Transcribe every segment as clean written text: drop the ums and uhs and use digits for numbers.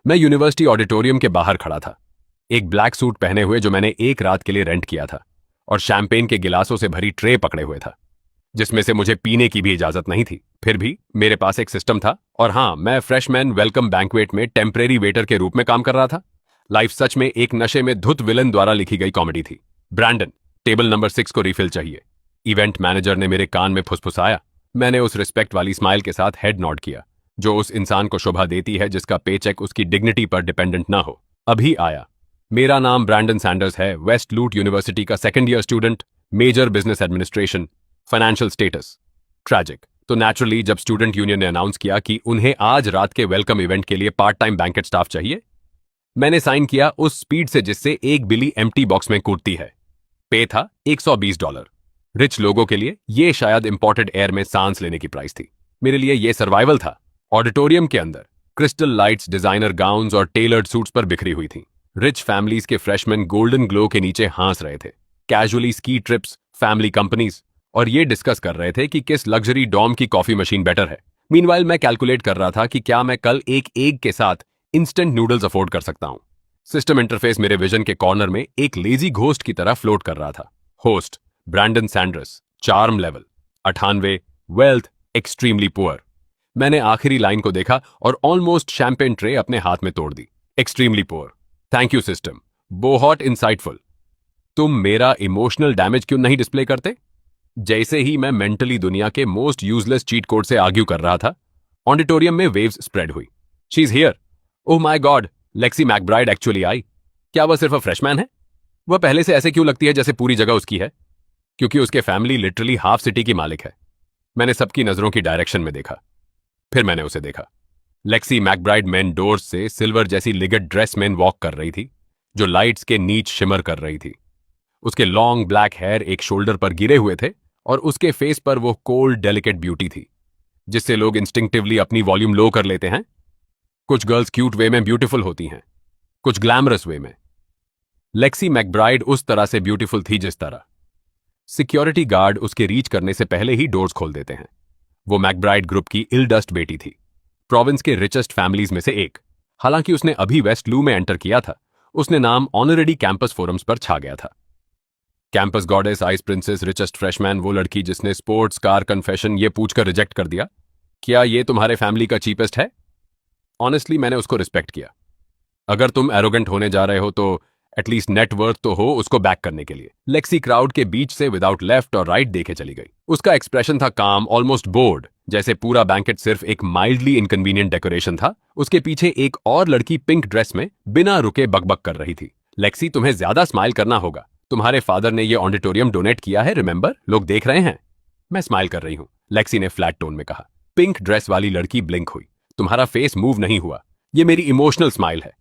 मैं university auditorium के बाहर खड़ा था, एक ब्लैक सूट पहने हुए जो मैंने एक रात के लिए रेंट किया था, और शैंपेन के गिलासों से भरी ट्रे पकड़े हुए था, जिसमें से मुझे पीने की भी इजाजत नहीं थी। फिर भी मेरे पास एक सिस्टम था, और हाँ, मैं फ्रेशमैन वेलकम बैंक्वेट में टेम्परेरी वेटर के रूप में काम कर रहा था। लाइफ सच में एक नशे में धुत विलन द्वारा लिखी गई कॉमेडी थी। ब्रैंडन, टेबल नंबर 6 को रिफिल चाहिए। इवेंट मैनेजर ने मेरे कान में फुसफुसाया। मैंने उस रिस्पेक्ट वाली स्माइल के साथ हेड नॉड किया, जो उस इंसान को शोभा देती है जिसका पेचेक उसकी डिग्निटी पर डिपेंडेंट ना हो। अभी आया। मेरा नाम ब्रैंडन सैंडर्स है, वेस्ट लूट यूनिवर्सिटी का second year student, major business administration, financial status tragic. तो नेचुरली जब स्टूडेंट यूनियन ने अनाउंस किया कि उन्हें आज रात के वेलकम इवेंट के लिए पार्ट टाइम बैंकेट स्टाफ चाहिए, मैंने साइन किया उस स्पीड से जिससे एक बिली एम्प्टी बॉक्स में कूदती है। पे था $120। रिच लोगों के लिए ये शायद इंपोर्टेड एयर में सांस लेने की प्राइस थी। मेरे लिए ये सर्वाइवल था। ऑडिटोरियम के अंदर क्रिस्टल लाइट्स, डिजाइनर गाउन्स और टेलर्ड सूट्स पर बिखरी हुई थी। रिच फैमिलीज के फ्रेशमैन गोल्डन ग्लो के नीचे हंस रहे थे, casually ski trips, family companies, और ये डिस्कस कर रहे थे कि किस लग्जरी डॉम की कॉफी मशीन बेटर है। मीनवाइल मैं कैलकुलेट कर रहा था कि क्या मैं कल एक एग के साथ इंस्टेंट नूडल्स अफोर्ड कर सकता हूं। सिस्टम इंटरफेस मेरे विजन के कॉर्नर में एक लेजी घोस्ट की तरह फ्लोट कर रहा था। Host Brandon Sanders, charm level 98, wealth extremely poor. मैंने आखिरी लाइन को देखा और ऑलमोस्ट शैंपेन ट्रे अपने हाथ में तोड़ दी। Extremely poor, thank you system, बहुत इंसाइटफुल। तुम मेरा इमोशनल डैमेज क्यों नहीं डिस्प्ले करते? जैसे ही मैं मेंटली दुनिया के मोस्ट यूजलेस चीट कोड से आर्ग्यू कर रहा था, ऑडिटोरियम में वेव्स स्प्रेड हुई। She is here. Oh my god, Lexi McBride actually आई। क्या वह सिर्फ फ्रेशमैन है? वह पहले से ऐसे क्यों लगती है जैसे पूरी जगह उसकी है? क्योंकि उसके फैमिली लिटरली हाफ सिटी की मालिक है। मैंने सबकी नजरों की डायरेक्शन में देखा, फिर मैंने उसे देखा। लेक्सी मैकब्राइड मेन डोर्स से सिल्वर जैसी लिगेट ड्रेस में वॉक कर रही थी, जो लाइट्स के नीच शिमर कर रही थी। उसके लॉन्ग ब्लैक हेयर एक शोल्डर पर गिरे हुए थे, और उसके फेस पर वो कोल्ड डेलिकेट ब्यूटी थी, जिससे लोग इंस्टिंक्टिवली अपनी वॉल्यूम लो कर लेते हैं। कुछ गर्ल्स क्यूट वे में ब्यूटीफुल होती हैं, कुछ ग्लैमरस वे में। लेक्सी मैकब्राइड उस तरह से ब्यूटीफुल थी जिस तरह सिक्योरिटी गार्ड उसके रीच करने से पहले ही डोर्स खोल देते हैं। वो मैकब्राइड ग्रुप की इलडस्ट बेटी थी, प्रोविंस के रिचेस्ट फैमिलीज में से एक। हालांकि उसने अभी वेस्ट लू में एंटर किया था, उसने नाम ऑनरेडी कैंपस फोरम्स पर छा गया था। Campus goddess, ice princess, richest freshman, वो लड़की जिसने स्पोर्ट्स कार कन्फेशन ये पूछकर रिजेक्ट कर दिया, क्या ये तुम्हारे फैमिली का चीपेस्ट है? ऑनेस्टली मैंने उसको रिस्पेक्ट किया। अगर तुम एरोगेंट होने जा रहे हो तो एटलीस्ट नेटवर्थ तो हो उसको बैक करने के लिए। लेक्सी क्राउड के बीच से विदाउट लेफ्ट और राइट देखे चली गई। उसका एक्सप्रेशन था काम, ऑलमोस्ट बोर्ड, जैसे पूरा बैंकेट सिर्फ एक माइल्डली इनकन्वीनियंट डेकोरेशन था। उसके पीछे एक और लड़की पिंक ड्रेस में बिना रुके बकबक कर रही थी। लेक्सी, तुम्हें ज्यादा स्माइल करना होगा। तुम्हारे फादर ने ये ऑडिटोरियम डोनेट किया है, रिमेंबर? लोग देख रहे हैं। मैं स्माइल कर रही हूं, लेक्सी ने फ्लैट टोन में कहा। पिंक ड्रेस वाली लड़की ब्लिंक हुई। तुम्हारा फेस मूव नहीं हुआ। ये मेरी इमोशनल स्माइल है,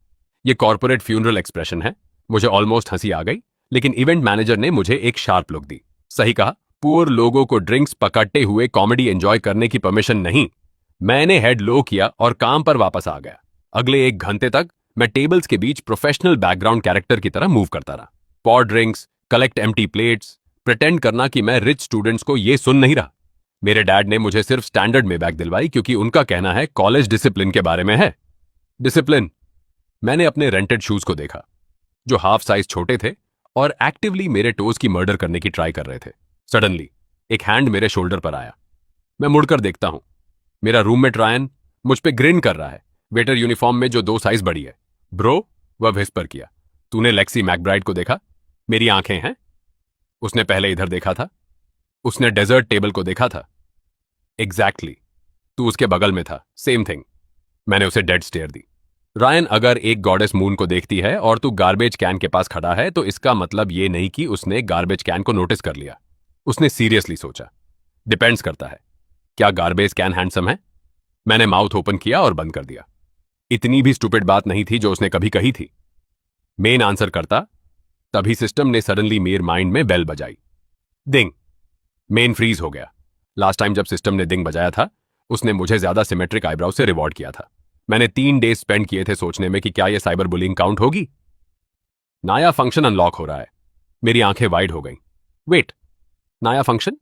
ये कॉर्पोरेट फ्यूनरल एक्सप्रेशन है। मुझे ऑलमोस्ट हंसी आ गई, लेकिन इवेंट मैनेजर ने मुझे एक शार्प लुक दी। सही कहा, पुअर लोगों को ड्रिंक्स पकड़ते हुए कॉमेडी एंजॉय करने की परमिशन नहीं। मैंने हेड लो किया और काम पर वापस आ गया। अगले 1 घंटे तक मैं टेबल्स के बीच प्रोफेशनल बैकग्राउंड कैरेक्टर की तरह मूव करता रहा। Pour drinks, collect empty plates, pretend करना कि मैं रिच स्टूडेंट्स को ये सुन नहीं रहा। मेरे डैड ने मुझे सिर्फ स्टैंडर्ड में बैग दिलवाई, क्योंकि उनका कहना है कॉलेज डिसिप्लिन के बारे में है। डिसिप्लिन? मैंने अपने रेंटेड शूज को देखा, जो हाफ साइज छोटे थे और एक्टिवली मेरे टोज की मर्डर करने की ट्राई कर रहे थे। सडनली एक हैंड मेरे शोल्डर पर आया। मैं मुड़कर देखता हूं, मेरा रूममेट रायन मुझ पे ग्रिन कर रहा है, वेटर यूनिफॉर्म में जो 2 साइज बड़ी है। ब्रो, वह विस्पर किया, तूने लेक्सी मैकब्राइड को देखा? मेरी आंखें हैं। उसने पहले इधर देखा था, उसने डेजर्ट टेबल को देखा था। एग्जैक्टली, तू उसके बगल में था, सेम थिंग। मैंने उसे डेड स्टेयर दी। रायन, अगर एक गॉडेस मून को देखती है और तू गार्बेज कैन के पास खड़ा है, तो इसका मतलब ये नहीं कि उसने गार्बेज कैन को नोटिस कर लिया। उसने सीरियसली सोचा। डिपेंड्स करता है, क्या गार्बेज कैन हैंडसम है? मैंने माउथ ओपन किया और बंद कर दिया। इतनी भी स्टूपिड बात नहीं थी जो उसने कभी कही थी। मेन आंसर करता, तभी सिस्टम ने सडनली मेरे माइंड में बेल बजाई। डिंग। मेन फ्रीज हो गया। लास्ट टाइम जब सिस्टम ने डिंग बजाया था, उसने मुझे ज्यादा सिमेट्रिक आईब्राउ से रिवॉर्ड किया था। मैंने 3 डेज स्पेंड किए थे सोचने में कि क्या यह साइबर बुलिंग काउंट होगी। नया फंक्शन अनलॉक हो रहा है। मेरी आंखें वाइड हो गईं। वेट, नया फंक्शन?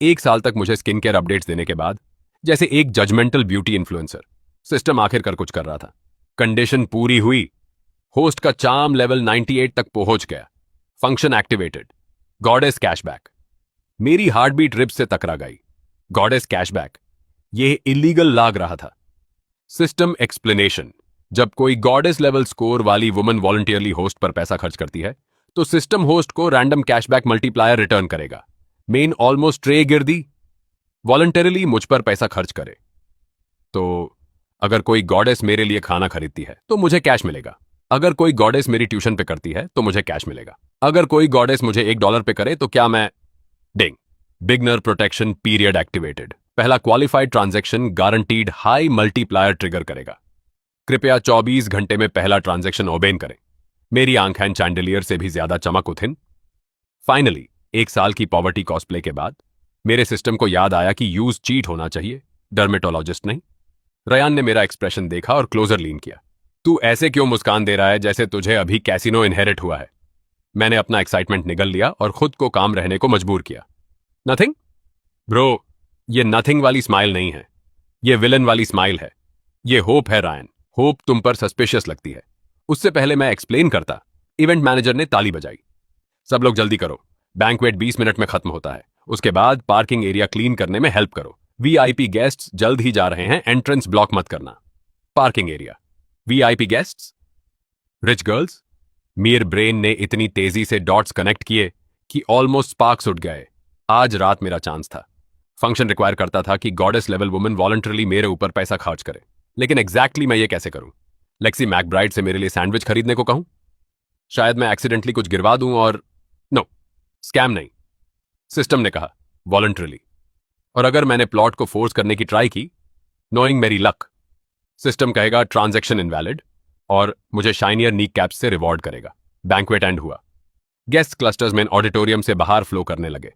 1 साल तक मुझे स्किन केयर अपडेट्स देने के बाद, जैसे एक जजमेंटल ब्यूटी इन्फ्लुएंसर, सिस्टम आखिरकार कुछ कर रहा था। कंडीशन पूरी हुई। होस्ट का चार्म लेवल 98 तक पहुंच गया। Function activated. Goddess cashback. मेरी हार्ट बीट रिब्स से टकरा गई। गॉडेस कैशबैक, यह इलीगल लाग रहा था। System explanation. जब कोई गॉडेस लेवल स्कोर वाली वुमन वॉलंटियरली होस्ट पर पैसा खर्च करती है तो सिस्टम होस्ट को रैंडम कैशबैक मल्टीप्लायर रिटर्न करेगा। मेन ऑलमोस्ट ट्रे गिर दी। वॉलंटरली मुझ पर पैसा खर्च करे तो अगर कोई गॉडेस मेरे लिए खाना खरीदती है तो मुझे कैश मिलेगा। अगर कोई गॉडेस मेरी ट्यूशन पे करती है तो मुझे कैश मिलेगा। अगर कोई गॉडेस मुझे $1 पे करे तो क्या मैं ding. Beginner protection period activated. पहला qualified transaction guaranteed high multiplier trigger करेगा। कृपया 24 घंटे में पहला ट्रांजैक्शन ओबेन करें। मेरी आंखें चैंडलियर से भी ज्यादा चमक उठिन। फाइनली 1 साल की पॉवर्टी कॉस्प्ले के बाद मेरे सिस्टम को याद आया कि यूज चीट होना चाहिए, डर्मेटोलॉजिस्ट नहीं। रयान ने मेरा एक्सप्रेशन देखा और क्लोजर लीन किया। तू ऐसे क्यों मुस्कान दे रहा है जैसे तुझे अभी कैसीनो इनहेरिट हुआ है? मैंने अपना एक्साइटमेंट निगल लिया और खुद को काम रहने को मजबूर किया। नथिंग ब्रो, ये नथिंग वाली स्माइल नहीं है, ये विलन वाली स्माइल है। ये होप है रायन। होप तुम पर सस्पिशियस लगती है। उससे पहले मैं एक्सप्लेन करता, इवेंट मैनेजर ने ताली बजाई। सब लोग जल्दी करो, बैंक्वेट 20 मिनट में खत्म होता है। उसके बाद पार्किंग एरिया क्लीन करने में हेल्प करो। वीआईपी गेस्ट्स जल्द ही जा रहे हैं, एंट्रेंस ब्लॉक मत करना। Parking area, VIP guests, rich girls. Mir brain ने इतनी तेजी से डॉट्स कनेक्ट किए कि ऑलमोस्ट स्पार्क्स उठ गए। आज रात मेरा चांस था। फंक्शन रिक्वायर करता था कि गॉडेस लेवल वुमन वॉलंटरली मेरे ऊपर पैसा खर्च करे, लेकिन एग्जैक्टली मैं ये कैसे करूं? लेक्सी मैकब्राइड से मेरे लिए सैंडविच खरीदने को कहूं? शायद मैं एक्सीडेंटली कुछ गिरवा दूं और नो, स्कैम नहीं। सिस्टम ने कहा वॉलंटरली। और अगर मैंने प्लॉट को फोर्स करने की ट्राई की, नोइंग मेरी लक, सिस्टम कहेगा ट्रांजैक्शन इनवैलिड और मुझे शाइनियर नी कैप्स से रिवॉर्ड करेगा। बैंक्वेट एंड हुआ। गेस्ट क्लस्टर्स में ऑडिटोरियम से बाहर फ्लो करने लगे।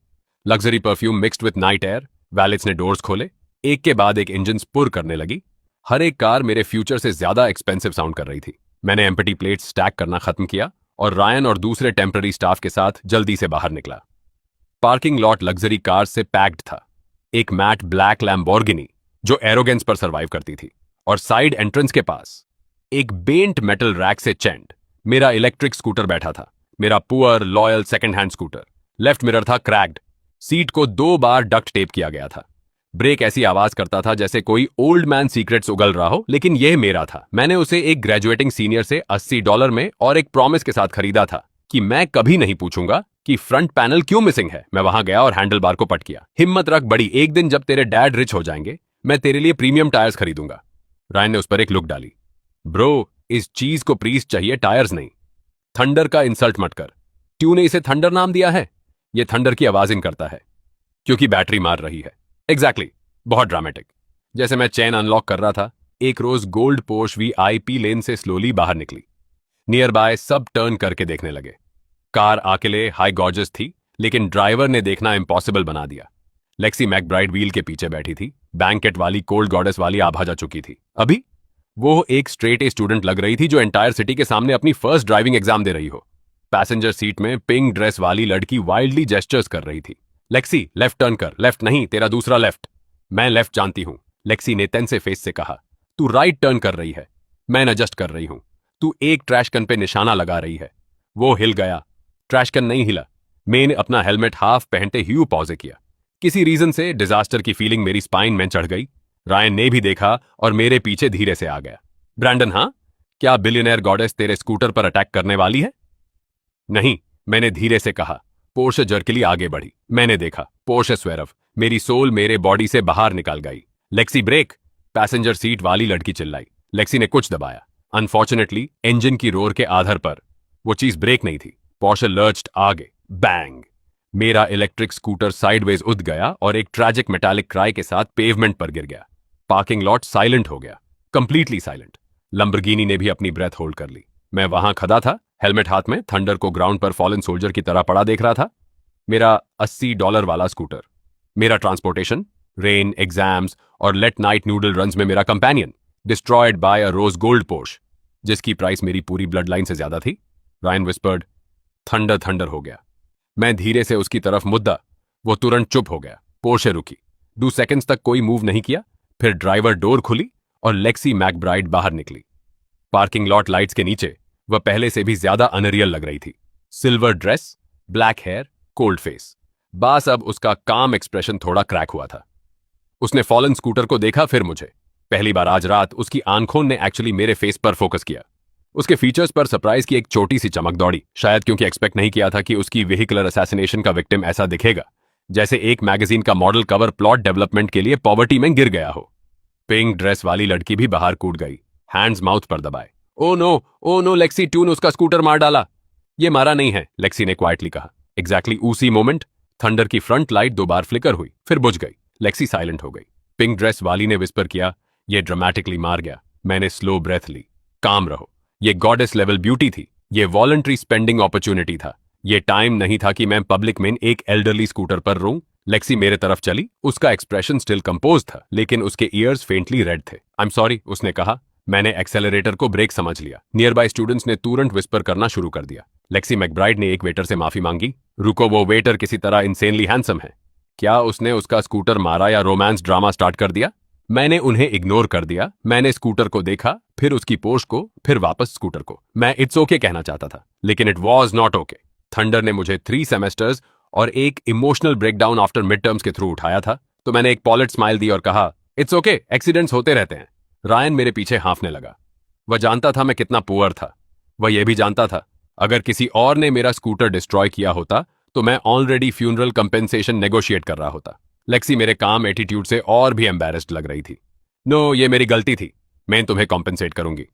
Luxury perfume mixed with night air. Wallets ने डोर्स खोले। एक के बाद एक इंजन पुर करने लगी। हर एक कार मेरे फ्यूचर से ज्यादा एक्सपेंसिव साउंड कर रही थी। मैंने एम्प्टी प्लेट स्टैक करना खत्म किया और रायन और दूसरे टेम्पररी स्टाफ के साथ जल्दी से बाहर निकला। पार्किंग लॉट लग्जरी कार से पैक्ड था। एक मैट ब्लैक लैम्बोर्गिनी जो एरोगेंस पर सर्वाइव करती थी, और साइड एंट्रेंस के पास एक बेंट मेटल रैक से चैंड मेरा इलेक्ट्रिक स्कूटर बैठा था। मेरा poor loyal second hand scooter. Left mirror था क्रैक्ड। सीट को 2 बार डक्ट टेप किया गया था। ब्रेक ऐसी आवाज करता था जैसे कोई ओल्ड मैन सीक्रेट्स उगल रहा हो, लेकिन यह मेरा था। मैंने उसे एक ग्रेजुएटिंग सीनियर से $80 में और एक प्रॉमिस के साथ खरीदा था कि मैं कभी नहीं पूछूंगा कि फ्रंट पैनल क्यों मिसिंग है। मैं वहां गया और हैंडल बार को पट किया। हिम्मत रख बड़ी, एक दिन जब तेरे डैड रिच हो जाएंगे मैं तेरे लिए प्रीमियम टायर्स खरीदूंगा। रायन ने उस पर एक लुक डाली। ब्रो, इस चीज को प्रीस चाहिए, टायर्स नहीं। थंडर का इंसल्ट मत कर। ट्यू ने इसे थंडर नाम दिया है। यह थंडर की आवाजिंग करता है क्योंकि बैटरी मार रही है। एग्जैक्टली, बहुत ड्रामेटिक। जैसे मैं चेन अनलॉक कर रहा था, एक रोज गोल्ड पोर्श वीआईपी लेन से स्लोली बाहर निकली। नियर बाय सब टर्न करके देखने लगे। कार अकेले हाई गॉर्जस थी, लेकिन ड्राइवर ने देखना इम्पॉसिबल बना दिया। लेक्सी मैकब्राइड व्हील के पीछे बैठी थी। बैंकेट वाली कोल्ड गॉडेस वाली आभा जा चुकी थी। अभी वो एक स्ट्रेट ए स्टूडेंट लग रही थी जो एंटायर सिटी के सामने अपनी फर्स्ट ड्राइविंग एग्जाम दे रही हो। पैसेंजर सीट में पिंक ड्रेस वाली लड़की वाइल्डली जेस्चर्स कर रही थी। लेक्सी, लेफ्ट टर्न कर। लेफ्ट नहीं, तेरा दूसरा लेफ्ट। मैं लेफ्ट जानती हूं, लेक्सी ने टेंसे फेस से कहा। तू राइट टर्न कर रही है। मैं एडजस्ट कर रही हूं। तू एक ट्रैश कैन पे निशाना लगा रही है। वो हिल गया। ट्रैश कैन नहीं हिला। मैंने अपना हेलमेट हाफ पहनते ह्यू पॉज किया। किसी रीजन से डिजास्टर की फीलिंग मेरी स्पाइन में चढ़ गई। रायन ने भी देखा और मेरे पीछे धीरे से आ गया। ब्रैंडन, हाँ, क्या बिलियनर गॉडेस तेरे स्कूटर पर अटैक करने वाली है? नहीं, मैंने धीरे से कहा। पोर्शे जर्कली आगे बढ़ी। मैंने देखा पोर्शे स्वेरव। मेरी सोल मेरे बॉडी से बाहर निकल गई। लेक्सी ब्रेक, पैसेंजर सीट वाली लड़की चिल्लाई। लेक्सी ने कुछ दबाया। अनफॉर्चुनेटली इंजन की रोर के आधार पर वो चीज ब्रेक नहीं थी। पोर्शे लर्च्ड आगे। बैंग! मेरा इलेक्ट्रिक स्कूटर साइडवेज उठ गया और एक ट्रैजिक मेटालिक क्राई के साथ पेवमेंट पर गिर गया। पार्किंग लॉट साइलेंट हो गया, कंप्लीटली साइलेंट। लंबरगिनी ने भी अपनी ब्रेथ होल्ड कर ली। मैं वहां खड़ा था, हेलमेट हाथ में, थंडर को ग्राउंड पर फॉलन सोल्जर की तरह पड़ा देख रहा था। मेरा $80 वाला स्कूटर, मेरा ट्रांसपोर्टेशन, रेन, एग्जाम्स और लेट नाइट नूडल रन्स में मेरा companion, destroyed by a rose gold Porsche जिसकी प्राइस मेरी पूरी ब्लड लाइन से ज्यादा थी। Ryan whispered. थंडर थंडर हो गया। मैं धीरे से उसकी तरफ मुद्दा। वो तुरंत चुप हो गया। पोर्शे रुकी। 2 सेकंड्स तक कोई मूव नहीं किया। फिर ड्राइवर डोर खुली और लेक्सी मैकब्राइड बाहर निकली। पार्किंग लॉट लाइट्स के नीचे वह पहले से भी ज्यादा अनरियल लग रही थी। Silver dress, black hair, cold face. बस अब उसका काम एक्सप्रेशन थोड़ा क्रैक हुआ था। उसने फॉलन स्कूटर को देखा, फिर मुझे। पहली बार आज रात उसकी आंखों ने एक्चुअली मेरे फेस पर फोकस किया। उसके फीचर्स पर सरप्राइज की एक छोटी सी चमक दौड़ी, शायद क्योंकि एक्सपेक्ट नहीं किया था कि उसकी व्हीकुलर असैसिनेशन का विक्टिम ऐसा दिखेगा जैसे एक मैगजीन का मॉडल कवर प्लॉट डेवलपमेंट के लिए पॉवर्टी में गिर गया हो। पिंक ड्रेस वाली लड़की भी बाहर कूद गई, हैंड्स माउथ पर दबाए। ओ नो लेक्सी, टून उसका स्कूटर मार डाला। ये मारा नहीं है, लेक्सी ने क्वाइटली कहा। एग्जैक्टली उसी मोमेंट थंडर की फ्रंट लाइट 2 बार फ्लिकर हुई, फिर बुझ गई। लेक्सी साइलेंट हो गई। पिंक ड्रेस वाली ने विस्पर किया, ये ड्रामेटिकली मार गया। मैंने स्लो ब्रेथ ली। काम रहो, ये गॉडेस लेवल ब्यूटी थी। ये वॉलंटरी स्पेंडिंग अपॉर्चुनिटी था। ये टाइम नहीं था कि मैं पब्लिक में एक एल्डरली स्कूटर पर रोऊं। लेक्सी मेरे तरफ चली। उसका एक्सप्रेशन स्टिल कंपोज था, लेकिन उसके ईयर्स फेंटली रेड थे। आई एम सॉरी, उसने कहा। मैंने एक्सेलरेटर को ब्रेक समझ लिया। नियर बाय स्टूडेंट्स ने तुरंत विस्पर करना शुरू कर दिया। लेक्सी मैकब्राइड ने एक वेटर से माफी मांगी। रुको, वो वेटर किसी तरह इंसेनली हैंडसम है। क्या उसने उसका स्कूटर मारा या रोमांस ड्रामा स्टार्ट कर दिया? मैंने उन्हें इग्नोर कर दिया। मैंने स्कूटर को देखा, फिर उसकी पोस्ट को, फिर वापस स्कूटर को। मैं इट्स ओके कहना चाहता था, लेकिन it was not okay. Thunder ने मुझे 3 सेमेस्टर्स और एक emotional breakdown after mid terms के थ्रू उठाया था, तो मैंने एक पॉलिट स्माइल दी और कहा, इट्स ओके, एक्सीडेंट्स होते रहते हैं। रायन मेरे पीछे हाँफने लगा। वह जानता था मैं कितना पुअर था। वह यह भी जानता था अगर किसी और ने मेरा स्कूटर डिस्ट्रॉय किया होता तो मैं ऑलरेडी फ्यूनरल कंपेंसेशन नेगोशिएट कर रहा होता। लेक्सी मेरे काम एटीट्यूड से और भी एम्बैरेस्ड लग रही थी। नो, ये मेरी गलती थी। मैं तुम्हें कॉम्पेंसेट करूंगी।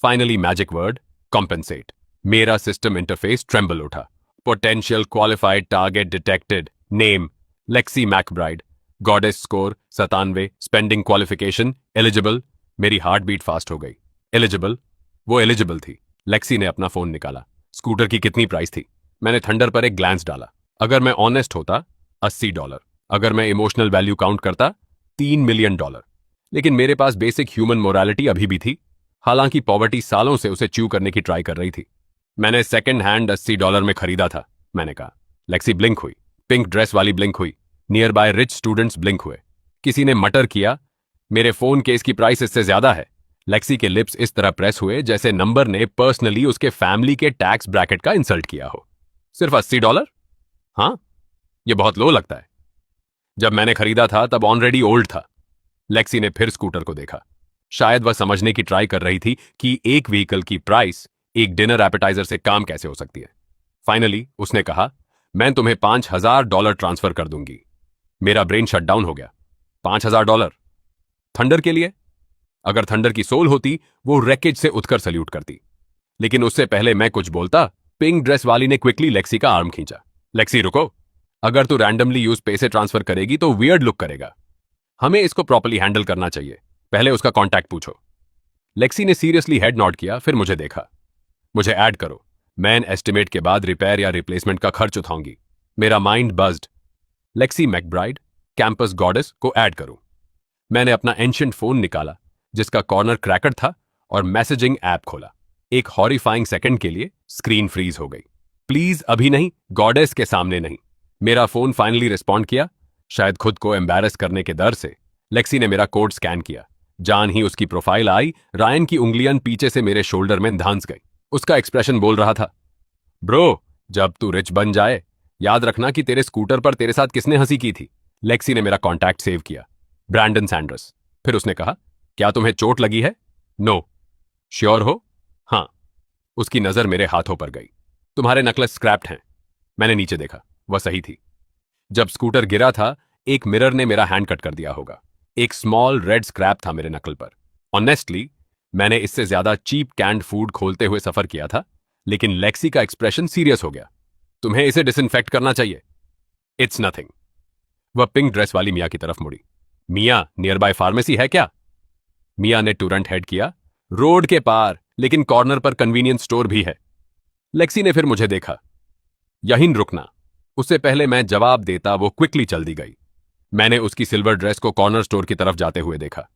Finally magic word, compensate. मेरा सिस्टम इंटरफेस ट्रेंबल उठा। Potential qualified target detected. Name Lexi McBride. Goddess score 97। Spending qualification eligible. मेरी हार्ट बीट फास्ट हो गई। एलिजिबल? वो एलिजिबल थी। लेक्सी ने अपना फोन निकाला। स्कूटर की कितनी प्राइस थी? मैंने थंडर पर एक ग्लांस डाला। अगर मैं ऑनेस्ट होता, $80। अगर मैं इमोशनल वैल्यू काउंट करता, $3 मिलियन। लेकिन मेरे पास बेसिक ह्यूमन मोरालिटी अभी भी थी। हालांकि पॉवर्टी सालों से उसे च्यू करने की ट्राई कर रही थी। मैंने सेकंड हैंड $80 में खरीदा था, मैंने कहा। लेक्सी ब्लिंक हुई। पिंक ड्रेस वाली ब्लिंक हुई। Near by rich students blink हुए। किसी ने मटर किया, मेरे फोन केस की प्राइस इससे ज्यादा है। लेक्सी के लिप्स इस तरह प्रेस हुए जैसे नंबर ने पर्सनली उसके फैमिली के टैक्स ब्रैकेट का इंसल्ट किया हो। सिर्फ $80? हाँ, यह बहुत लो लगता है। जब मैंने खरीदा था तब ऑलरेडी ओल्ड था। लेक्सी ने फिर स्कूटर को देखा। शायद वह समझने की ट्राई कर रही थी कि एक व्हीकल की प्राइस एक डिनर एपेटाइजर से काम कैसे हो सकती है। फाइनली उसने कहा, मैं तुम्हें $5000 ट्रांसफर कर दूंगी। मेरा ब्रेन शटडाउन हो गया। $5000? थंडर के लिए? अगर थंडर की सोल होती वो रैकेज से उठकर सल्यूट करती। लेकिन उससे पहले मैं कुछ बोलता, पिंक ड्रेस वाली ने क्विकली लेक्सी का आर्म खींचा। लेक्सी रुको, अगर तू रैंडमली यूज पैसे ट्रांसफर करेगी तो वियर्ड लुक करेगा। हमें इसको प्रॉपर्ली हैंडल करना चाहिए। पहले उसका कॉन्टैक्ट पूछो। लेक्सी ने सीरियसली हेड नॉट किया, फिर मुझे देखा। मुझे ऐड करो। मैं एस्टिमेट के बाद रिपेयर या रिप्लेसमेंट का खर्च उठाऊंगी। मेरा mind buzzed. Lexi McBride, campus goddess को ऐड करूं। मैंने अपना एंशिएंट फोन निकाला जिसका कॉर्नर क्रैकर था और मैसेजिंग ऐप खोला। एक हॉरिफाइंग सेकंड के लिए स्क्रीन फ्रीज हो गई। प्लीज अभी नहीं, गॉडेस के सामने नहीं। मेरा फोन फाइनली रिस्पॉन्ड किया, शायद खुद को एम्बैरस करने के डर से। लेक्सी ने मेरा कोड स्कैन किया। जान ही उसकी प्रोफाइल आई, रायन की उंगलियां पीछे से मेरे शोल्डर में धांस गई। उसका एक्सप्रेशन बोल रहा था, ब्रो, जब तू रिच बन जाए याद रखना कि तेरे स्कूटर पर तेरे साथ किसने हंसी की थी। लेक्सी ने मेरा कॉन्टैक्ट सेव किया, ब्रैंडन सैंडर्स। फिर उसने कहा, क्या तुम्हें चोट लगी है? नो। श्योर हो? हाँ। उसकी नजर मेरे हाथों पर गई। तुम्हारे नकलेस स्क्रैप्ड हैं। मैंने नीचे देखा, वह सही थी। जब स्कूटर गिरा था एक मिरर ने मेरा हैंड कट कर दिया होगा। एक स्मॉल रेड स्क्रैप था मेरे नकल पर। ऑनेस्टली मैंने इससे ज्यादा चीप कैंड फूड खोलते हुए सफर किया था, लेकिन लेक्सी का एक्सप्रेशन सीरियस हो गया। तुम्हें इसे डिसइंफेक्ट करना चाहिए। It's nothing. वह पिंक ड्रेस वाली मिया की तरफ मुड़ी। मिया, नियर बाय फार्मेसी है क्या? मिया ने तुरंत हेड किया, रोड के पार, लेकिन कॉर्नर पर कन्वीनियंस स्टोर भी है। लेक्सी ने फिर मुझे देखा। यहीं रुकना। उससे पहले मैं जवाब देता वो क्विकली चल दी गई। मैंने उसकी सिल्वर ड्रेस को कॉर्नर स्टोर की तरफ जाते हुए देखा।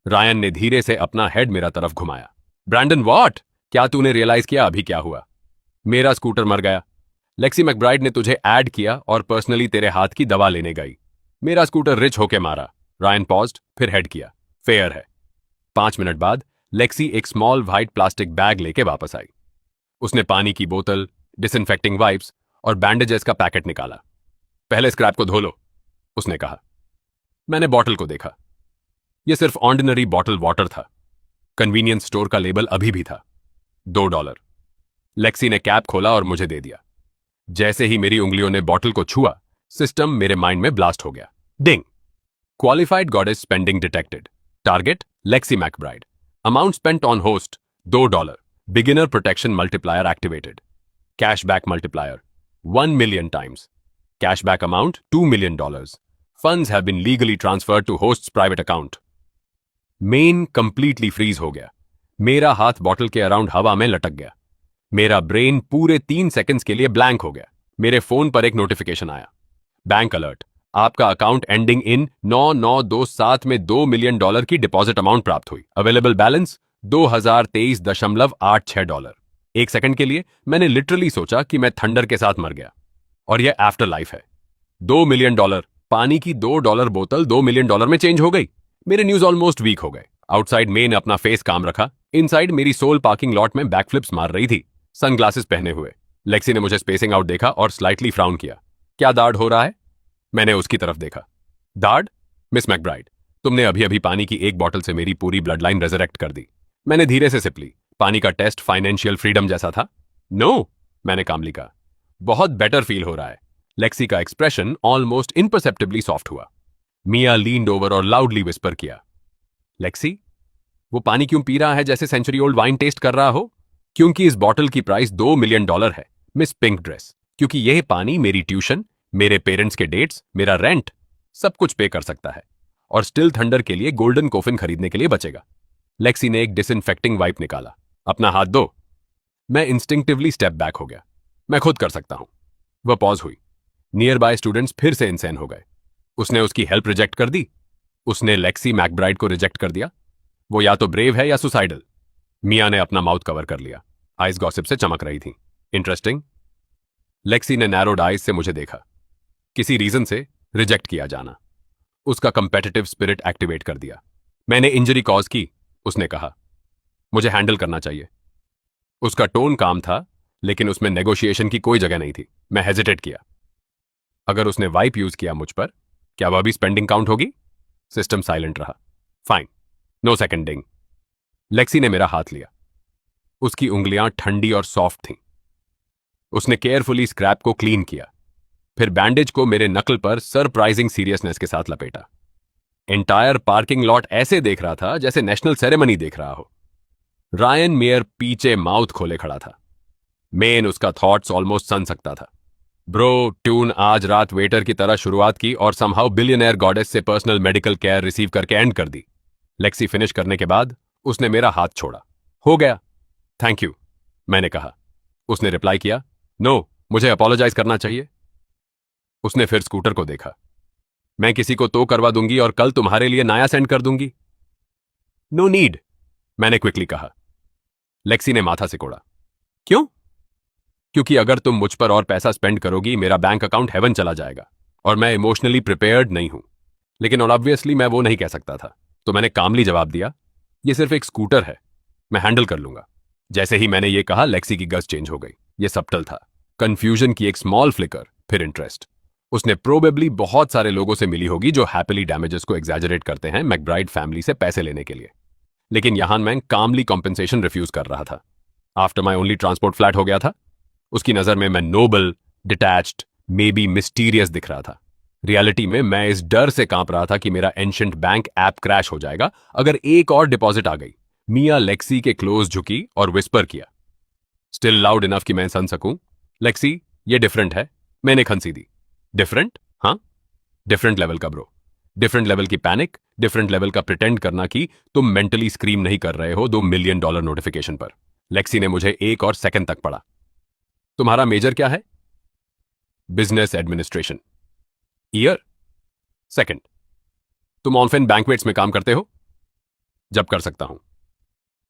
रायन ने धीरे से अपना हेड मेरा तरफ घुमाया। Brandon, what? क्या तूने रियलाइज किया अभी क्या हुआ? मेरा स्कूटर मर गया। लेक्सी मैकब्राइड ने तुझे ऐड किया और पर्सनली तेरे हाथ की दवा लेने गई। मेरा स्कूटर रिच होके मारा। रायन पॉज्ड, फिर हेड किया। फेयर है। 5 मिनट बाद लेक्सी एक स्मॉल व्हाइट प्लास्टिक बैग लेके वापस आई। उसने पानी की बोतल, डिसइंफेक्टिंग वाइप्स और बैंडेजेस का पैकेट निकाला। पहले स्क्रैप को धो लो, उसने कहा। मैंने बॉटल को देखा। यह सिर्फ ऑर्डिनरी बॉटल वाटर था। कन्वीनियंस स्टोर का लेबल अभी भी था। $2। लेक्सी ने कैप खोला और मुझे दे दिया। जैसे ही मेरी उंगलियों ने बॉटल को छुआ, सिस्टम मेरे माइंड में ब्लास्ट हो गया। Ding! Qualified goddess spending detected. Target Lexi McBride. Amount spent on host $2। Beginner protection multiplier activated. Cashback multiplier 1 million times. Cashback amount $2 million. Funds have been legally transferred to host's private account. मेन completely freeze हो गया। मेरा हाथ bottle के around हवा में लटक गया। मेरा ब्रेन पूरे 3 सेकंड्स के लिए ब्लैंक हो गया। मेरे फोन पर एक नोटिफिकेशन आया। बैंक अलर्ट, आपका अकाउंट एंडिंग इन 9927 में $2 million की डिपॉजिट अमाउंट प्राप्त हुई। Available balance $2023.86। एक सेकंड के लिए मैंने लिटरली सोचा कि मैं थंडर के साथ मर गया और यह आफ्टर लाइफ है। $2 million, पानी की $2 बोतल $2 million में चेंज हो गई। मेरे न्यूज ऑलमोस्ट वीक हो गए। आउटसाइड मेन अपना फेस काम रखा। इनसाइड मेरी सोल पार्किंग लॉट में बैकफ्लिप्स मार रही थी, सनग्लासेस पहने हुए। लेक्सी ने मुझे स्पेसिंग आउट देखा और स्लाइटली फ्राउन किया। क्या दाढ़ हो रहा है? मैंने उसकी तरफ देखा। दाढ़? मिस मैकब्राइड, तुमने अभी अभी पानी की एक बॉटल से मेरी पूरी ब्लड लाइन रेजरेक्ट कर दी। मैंने धीरे से सिप ली। पानी का टेस्ट फाइनेंशियल फ्रीडम जैसा था। नो, मैंने कामली कहा। बहुत बेटर फील हो रहा है। लेक्सी का एक्सप्रेशन ऑलमोस्ट इनपरसेप्टिबली सॉफ्ट हुआ। मिया लीन्ड ओवर और लाउडली विस्पर किया, लेक्सी, वो पानी क्यों पी रहा है जैसे सेंचुरी ओल्ड वाइन टेस्ट कर रहा हो? क्योंकि इस बॉटल की प्राइस $2 million है, मिस पिंक ड्रेस। क्योंकि यह पानी मेरी ट्यूशन, मेरे पेरेंट्स के डेट्स, मेरा रेंट, सब कुछ पे कर सकता है और स्टिल थंडर के लिए गोल्डन कोफिन खरीदने के लिए बचेगा। लेक्सी ने एक डिसइंफेक्टिंग वाइप निकाला। अपना हाथ दो। मैं इंस्टिंक्टिवली स्टेप बैक हो गया। मैं खुद कर सकता हूं। वह पॉज हुई। नियर बाय स्टूडेंट्स फिर से इंसेन हो गए। उसने उसकी हेल्प रिजेक्ट कर दी। उसने लेक्सी मैकब्राइड को रिजेक्ट कर दिया। वो या तो ब्रेव है या सुसाइडल। मिया ने अपना माउथ कवर कर लिया। आइज गॉसिप से चमक रही थी। इंटरेस्टिंग। लेक्सी ने नैरोड आइज से मुझे देखा। किसी रीजन से रिजेक्ट किया जाना उसका कंपेटिटिव स्पिरिट एक्टिवेट कर दिया। मैंने इंजरी कॉज की, उसने कहा। मुझे हैंडल करना चाहिए। उसका टोन काम था, लेकिन उसमें नेगोशिएशन की कोई जगह नहीं थी। मैं हेजिटेट किया। अगर उसने वाइप यूज किया मुझ पर, क्या वह भी स्पेंडिंग काउंट होगी? सिस्टम साइलेंट रहा। Fine, no seconding. लेक्सी ने मेरा हाथ लिया। उसकी उंगलियां ठंडी और सॉफ्ट थीं। उसने केयरफुली स्क्रैप को क्लीन किया, फिर बैंडेज को मेरे नकल पर सरप्राइजिंग सीरियसनेस के साथ लपेटा। एंटायर पार्किंग लॉट ऐसे देख रहा था जैसे नेशनल सेरेमनी देख रहा हो। रायन मेयर पीछे माउथ खोले खड़ा था। मेन उसका थॉट्स ऑलमोस्ट सन सकता था। ब्रो, ट्यून आज रात वेटर की तरह शुरुआत की और समहाउ बिलियनर गॉडेस से पर्सनल मेडिकल केयर रिसीव करके एंड कर दी। लेक्सी फिनिश करने के बाद उसने मेरा हाथ छोड़ा। हो गया, थैंक यू, मैंने कहा। उसने रिप्लाई किया, नो, मुझे अपोलोजाइज करना चाहिए। उसने फिर स्कूटर को देखा। मैं किसी को तो करवा दूंगी और कल तुम्हारे लिए नया सेंड कर दूंगी। नो नीड, मैंने क्विकली कहा। लेक्सी ने माथा सिकोड़ा। क्यों? क्योंकि अगर तुम मुझ पर और पैसा स्पेंड करोगी, मेरा बैंक अकाउंट हेवन चला जाएगा और मैं इमोशनली प्रिपेयर्ड नहीं हूं। लेकिन ऑब्वियसली मैं वो नहीं कह सकता था, तो मैंने कामली जवाब दिया, ये सिर्फ एक स्कूटर है, मैं हैंडल कर लूंगा। जैसे ही मैंने ये कहा, लेक्सी की गज चेंज हो गई। ये सबटल था। कंफ्यूजन की एक स्मॉल फ्लिकर, फिर इंटरेस्ट। उसने प्रोबेबली बहुत सारे लोगों से मिली होगी जो हैप्पीली डैमेजेस को एग्जैजरेट करते हैं मैकब्राइड फैमिली से पैसे लेने के लिए। लेकिन यहां मैं कामली कॉम्पेंसेशन रिफ्यूज कर रहा था। After my only transport flat हो गया था। उसकी नजर में मैं noble, detached, may be mysterious दिख रहा था। रियलिटी में मैं इस डर से कांप रहा था कि मेरा एंशिएंट बैंक ऐप क्रैश हो जाएगा अगर एक और डिपॉजिट आ गई। मिया लेक्सी के क्लोज झुकी और विस्पर किया, स्टिल लाउड इनफ कि मैं सुन सकूं, लेक्सी, ये डिफरेंट है। मैंने खंसी दी। डिफरेंट? हाँ, डिफरेंट लेवल का ब्रो। डिफरेंट लेवल की पैनिक, डिफरेंट लेवल का प्रिटेंड करना कि तुम मेंटली स्क्रीम नहीं कर रहे हो $2 million नोटिफिकेशन पर। लेक्सी ने मुझे एक और सेकंड तक पढ़ा। तुम्हारा मेजर क्या है? Business administration. ईयर? सेकंड। तुम ऑनफेन बैंकवेट्स में काम करते हो? जब कर सकता हूं।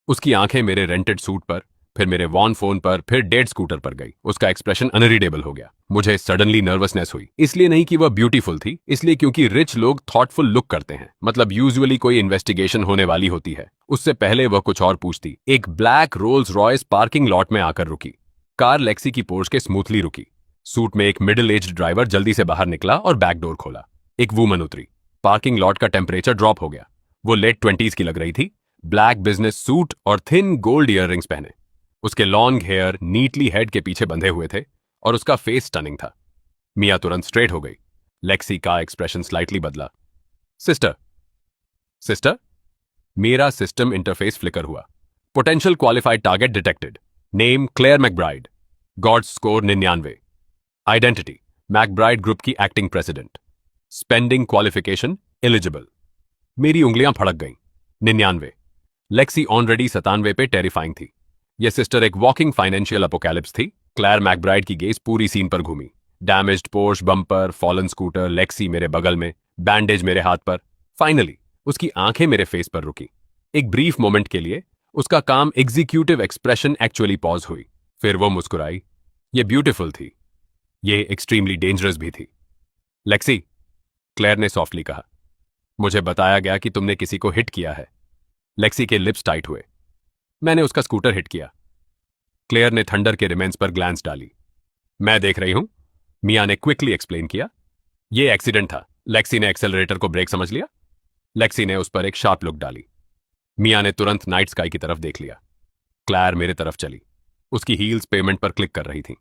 उसकी आंखें मेरे रेंटेड सूट पर, फिर मेरे वॉन फोन पर, फिर डेड स्कूटर पर गई। उसका एक्सप्रेशन अनरीडेबल हो गया। मुझे सडनली नर्वसनेस हुई, इसलिए नहीं कि वह ब्यूटीफुल थी, इसलिए क्योंकि रिच लोग थॉटफुल लुक करते हैं। मतलब यूजुअली कोई इन्वेस्टिगेशन होने वाली होती है, उससे पहले वह कुछ और पूछती। एक black Rolls Royce parking lot में आकर रुकी। कार लेक्सी की पोर्च के स्मूथली रुकी। सूट में एक मिडिल एज्ड ड्राइवर जल्दी से बाहर निकला और बैक डोर खोला। एक वूमन उतरी। पार्किंग लॉट का टेम्परेचर ड्रॉप हो गया। वो लेट 20s की लग रही थी। ब्लैक बिजनेस सूट और थिन गोल्ड ईयररिंग्स पहने। उसके लॉन्ग हेयर नीटली हेड के पीछे बंधे हुए थे और उसका फेस स्टनिंग था। मिया तुरंत स्ट्रेट हो गई। लेक्सी का एक्सप्रेशन स्लाइटली बदला। सिस्टर। सिस्टर। मेरा सिस्टम इंटरफेस फ्लिकर हुआ। Potential qualified target detected. Name Claire McBride. God score 99। Identity McBride group की acting president. Spending qualification eligible. मेरी उंगलियां फड़क गईं। 99। लेक्सी ऑलरेडी 97 पे टेरिफाइंग थी। यह सिस्टर एक वॉकिंग फाइनेंशियल अपोकैलिप्स थी। क्लेयर मैकब्राइड की गेज पूरी सीन पर घूमी। Damaged Porsche, bumper, fallen scooter, Lexi मेरे बगल में, बैंडेज मेरे हाथ पर। फाइनली उसकी आंखें मेरे फेस पर रुकी। एक ब्रीफ मोमेंट के लिए उसका काम एग्जीक्यूटिव एक्सप्रेशन एक्चुअली पॉज हुई। फिर वो मुस्कुराई। ये ब्यूटीफुल थी, ये एक्सट्रीमली डेंजरस भी थी। लेक्सी, क्लेयर ने सॉफ्टली कहा, मुझे बताया गया कि तुमने किसी को हिट किया है। लेक्सी के लिप्स टाइट हुए। मैंने उसका स्कूटर हिट किया। क्लेयर ने थंडर के रिमेंस पर ग्लैंस डाली। मैं देख रही हूं, मिया ने क्विकली एक्सप्लेन किया। यह एक्सीडेंट था। लेक्सी ने एक्सेलरेटर को ब्रेक समझ लिया। लेक्सी ने उस पर एक शार्प लुक डाली। मिया ने तुरंत नाइट स्काई की तरफ देख लिया। क्लेयर मेरे तरफ चली। उसकी हील्स पेमेंट पर क्लिक कर रही थी।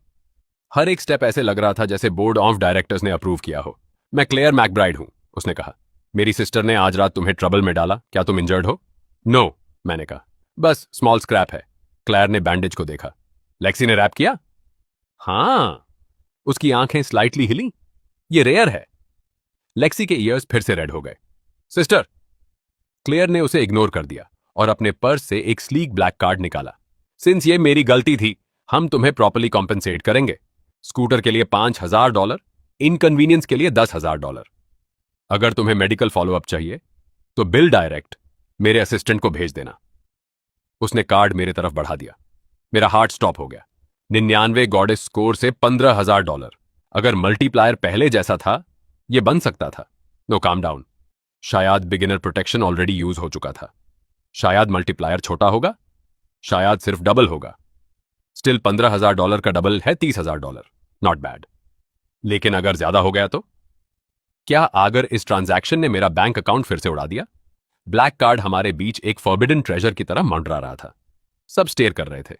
हर एक स्टेप ऐसे लग रहा था जैसे बोर्ड ऑफ डायरेक्टर्स ने अप्रूव किया हो। मैं क्लेयर मैकब्राइड हूं, उसने कहा। मेरी सिस्टर ने आज रात तुम्हें ट्रबल में डाला, क्या तुम इंजर्ड हो? नो, मैंने कहा, बस स्मॉल स्क्रैप है। क्लेयर ने बैंडेज को देखा। लेक्सी ने रैप किया? हां। उसकी आंखें स्लाइटली हिली। ये रेयर है। लेक्सी के ईयर्स फिर से रेड हो गए। सिस्टर। क्लेयर ने उसे इग्नोर कर दिया और अपने पर्स से एक स्लीक ब्लैक कार्ड निकाला। सिंस ये मेरी गलती थी, हम तुम्हें प्रॉपर्ली कॉम्पेंसेट करेंगे। स्कूटर के लिए $5,000, इनकन्वीनियंस के लिए $10,000। अगर तुम्हें मेडिकल फॉलोअप चाहिए तो बिल डायरेक्ट मेरे असिस्टेंट को भेज देना। उसने कार्ड मेरे तरफ बढ़ा दिया। मेरा हार्ट स्टॉप हो गया। 99 गॉडेस स्कोर से $15,000। अगर मल्टीप्लायर पहले जैसा था, यह बन सकता था। No, calm down. शायद बिगिनर प्रोटेक्शन ऑलरेडी यूज हो चुका था। शायद मल्टीप्लायर छोटा होगा। शायद सिर्फ डबल होगा। स्टिल $15,000 का डबल है $30,000। Not bad. लेकिन अगर ज्यादा हो गया तो? क्या अगर इस ट्रांजैक्शन ने मेरा बैंक अकाउंट फिर से उड़ा दिया? ब्लैक कार्ड हमारे बीच एक फॉरबिडन ट्रेजर की तरह मंडरा रहा था। सब स्टेयर कर रहे थे।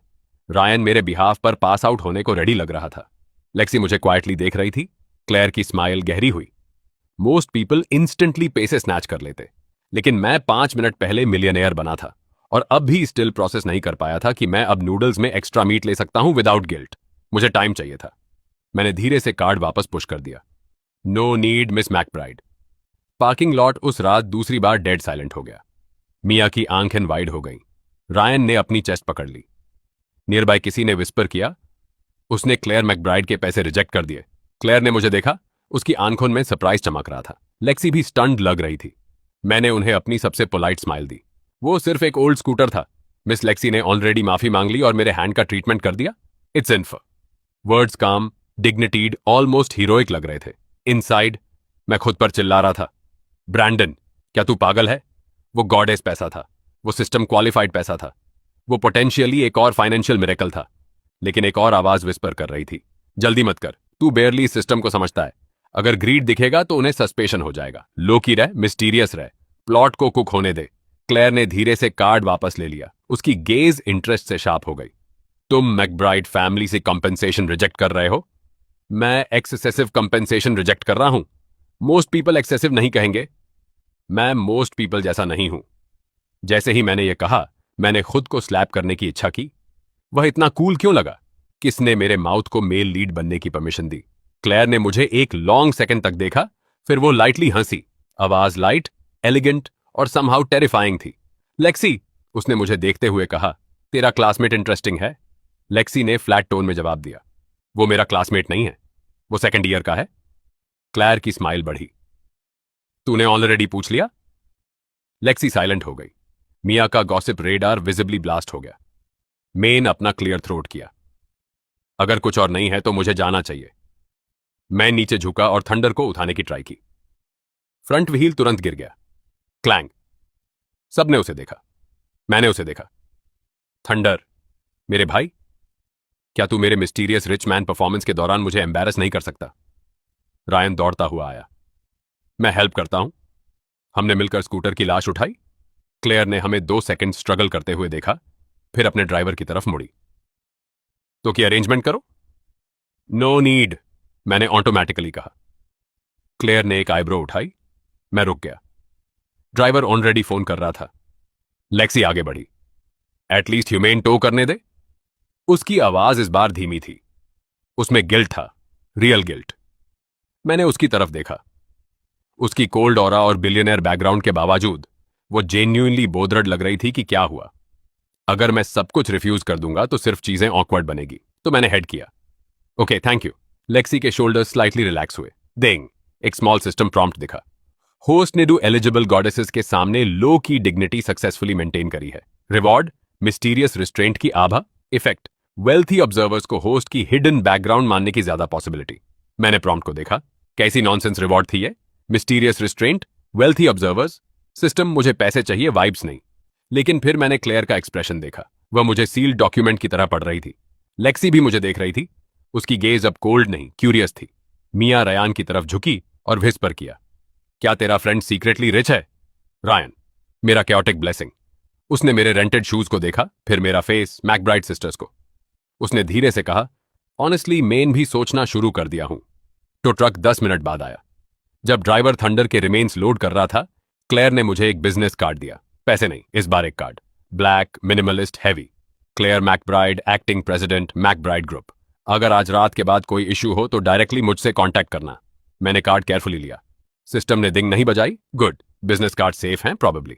रायन मेरे बिहाफ पर पास आउट होने को रेडी लग रहा था। लेक्सी मुझे क्वाइटली देख रही थी। क्लेयर की स्माइल गहरी हुई। मोस्ट पीपल इंस्टेंटली पैसे स्नैच कर लेते, लेकिन मैं 5 मिनट पहले मिलियनेयर बना था और अब भी स्टिल प्रोसेस नहीं कर पाया था कि मैं अब नूडल्स में एक्स्ट्रा मीट ले सकता हूं विदाउट गिल्ट। मुझे टाइम चाहिए था। मैंने धीरे से कार्ड वापस पुश कर दिया। No need Miss McBride. Parking lot उस रात दूसरी बार डेड साइलेंट हो गया। मिया की आंखें वाइड हो गईं। रायन ने अपनी चेस्ट पकड़ ली। नियर बाय किसी ने विस्पर किया, उसने क्लेयर मैकब्राइड के पैसे रिजेक्ट कर दिए। क्लेयर ने मुझे देखा। उसकी आंखों में सरप्राइज चमक रहा था। लेक्सी भी स्टन्ड लग रही थी। मैंने उन्हें अपनी सबसे पोलाइट स्माइल दी। वो सिर्फ एक ओल्ड स्कूटर था। मिस लेक्सी ने ऑलरेडी माफी मांग ली और मेरे हैंड का ट्रीटमेंट कर दिया। It's enough. वर्ड्स काम, डिग्निटीड, ऑलमोस्ट हीरोइक लग रहे थे। इनसाइड मैं खुद पर चिल्ला रहा था, ब्रैंडन, क्या तू पागल है? वो गॉडेस पैसा था। वो सिस्टम क्वालिफाइड पैसा था। वो पोटेंशियली एक और फाइनेंशियल मिरेकल था। लेकिन एक और आवाज विस्पर कर रही थी, जल्दी मत कर, तू बेयरली इस सिस्टम को समझता है। अगर ग्रीड दिखेगा तो उन्हें सस्पेशन हो जाएगा। लोकी रह, मिस्टीरियस रह, प्लॉट को कुक होने दे। क्लेयर ने धीरे से कार्ड वापस ले लिया। उसकी गेज इंटरेस्ट से शार्प हो गई। तुम मैकब्राइड फैमिली से कंपेंसेशन रिजेक्ट कर रहे हो? मैं एक्सेसिव कंपेंसेशन रिजेक्ट कर रहा हूं। मोस्ट पीपल एक्सेसिव नहीं कहेंगे। मैं मोस्ट पीपल जैसा नहीं हूं। जैसे ही मैंने यह कहा, मैंने खुद को स्लैप करने की इच्छा की। वह इतना कूल क्यों लगा? किसने मेरे माउथ को मेल लीड बनने की परमिशन दी? क्लेयर ने मुझे एक लॉन्ग सेकंड तक देखा, फिर वो लाइटली हंसी। आवाज लाइट, एलिगेंट और समहाउ टेरिफाइंग थी। लेक्सी, उसने मुझे देखते हुए कहा, तेरा क्लासमेट इंटरेस्टिंग है। लेक्सी ने फ्लैट टोन में जवाब दिया, वो मेरा क्लासमेट नहीं है, वो सेकंड ईयर का है। क्लेयर की स्माइल बढ़ी। तूने ऑलरेडी पूछ लिया? लेक्सी साइलेंट हो गई। मिया का गॉसिप रेडार विजिबली ब्लास्ट हो गया। मेन अपना क्लियर थ्रोट किया। अगर कुछ और नहीं है तो मुझे जाना चाहिए। मैं नीचे झुका और थंडर को उठाने की ट्राई की। फ्रंट व्हील तुरंत गिर गया। क्लैंग। सबने उसे देखा। मैंने उसे देखा। थंडर, मेरे भाई, क्या तू मेरे मिस्टीरियस रिच मैन परफॉर्मेंस के दौरान मुझे एम्बैरस नहीं कर सकता? रायन दौड़ता हुआ आया। मैं हेल्प करता हूं। हमने मिलकर स्कूटर की लाश उठाई। क्लेयर ने हमें 2 सेकंड स्ट्रगल करते हुए देखा, फिर अपने ड्राइवर की तरफ मुड़ी। तो क्या अरेंजमेंट करो? नो नीड, मैंने ऑटोमेटिकली कहा। क्लेयर ने एक आईब्रो उठाई। मैं रुक गया। ड्राइवर ऑलरेडी फोन कर रहा था। लेक्सी आगे बढ़ी। एटलीस्ट ह्यूमेन टो करने दे। उसकी आवाज इस बार धीमी थी। उसमें गिल्ट था, रियल गिल्ट। मैंने उसकी तरफ देखा। उसकी कोल्ड ऑरा और बिलियनर बैकग्राउंड के बावजूद वो जेन्युइनली बोदरड लग रही थी कि क्या हुआ। अगर मैं सब कुछ रिफ्यूज कर दूंगा तो सिर्फ चीजें ऑकवर्ड बनेगी। तो मैंने हेड किया। Okay, thank you. लेक्सी के शोल्डर्स स्लाइटली रिलैक्स हुए। देंग, एक स्मॉल सिस्टम प्रॉम्प्ट दिखा। होस्ट ने 2 एलिजिबल गॉडेसेस के सामने लो की डिग्निटी सक्सेसफुली मेंटेन करी है। रिवॉर्ड, मिस्टीरियस रिस्ट्रेंट की आभा। इफेक्ट, वेल्थी ऑब्जर्वर्स को होस्ट की हिडन बैकग्राउंड मानने की ज्यादा पॉसिबिलिटी। मैंने प्रॉम्प्ट को देखा। कैसी नॉनसेंस रिवॉर्ड थी ये? Mysterious restraint, wealthy observers. System, मुझे पैसे चाहिए, वाइब्स नहीं। लेकिन फिर मैंने क्लेयर का एक्सप्रेशन देखा। वह मुझे सील्ड डॉक्यूमेंट की तरह पढ़ रही थी। लेक्सी भी मुझे देख रही थी। उसकी गेज अब कोल्ड नहीं, क्यूरियस थी। मिया रयान की तरफ झुकी और विस्पर किया, क्या तेरा फ्रेंड सीक्रेटली रिच है? रायन, मेरा कैओटिक ब्लेसिंग। उसने मेरे रेंटेड शूज को देखा, फिर मेरा फेस, मैकब्राइड सिस्टर्स को। उसने धीरे से कहा, ऑनेस्टली मेन भी सोचना शुरू कर दिया हूं। तो ट्रक 10 मिनट बाद आया। जब ड्राइवर थंडर के रिमेन्स लोड कर रहा था, क्लेयर ने मुझे एक बिजनेस कार्ड दिया। पैसे नहीं, इस बार एक card. Black, minimalist, heavy. Claire McBride, acting president, McBride group. अगर आज रात के बाद कोई इशू हो तो डायरेक्टली मुझसे कांटेक्ट करना। मैंने कार्ड केयरफुली लिया। सिस्टम ने दिंग नहीं बजाई। गुड, बिजनेस कार्ड सेफ हैं प्रॉबेबली।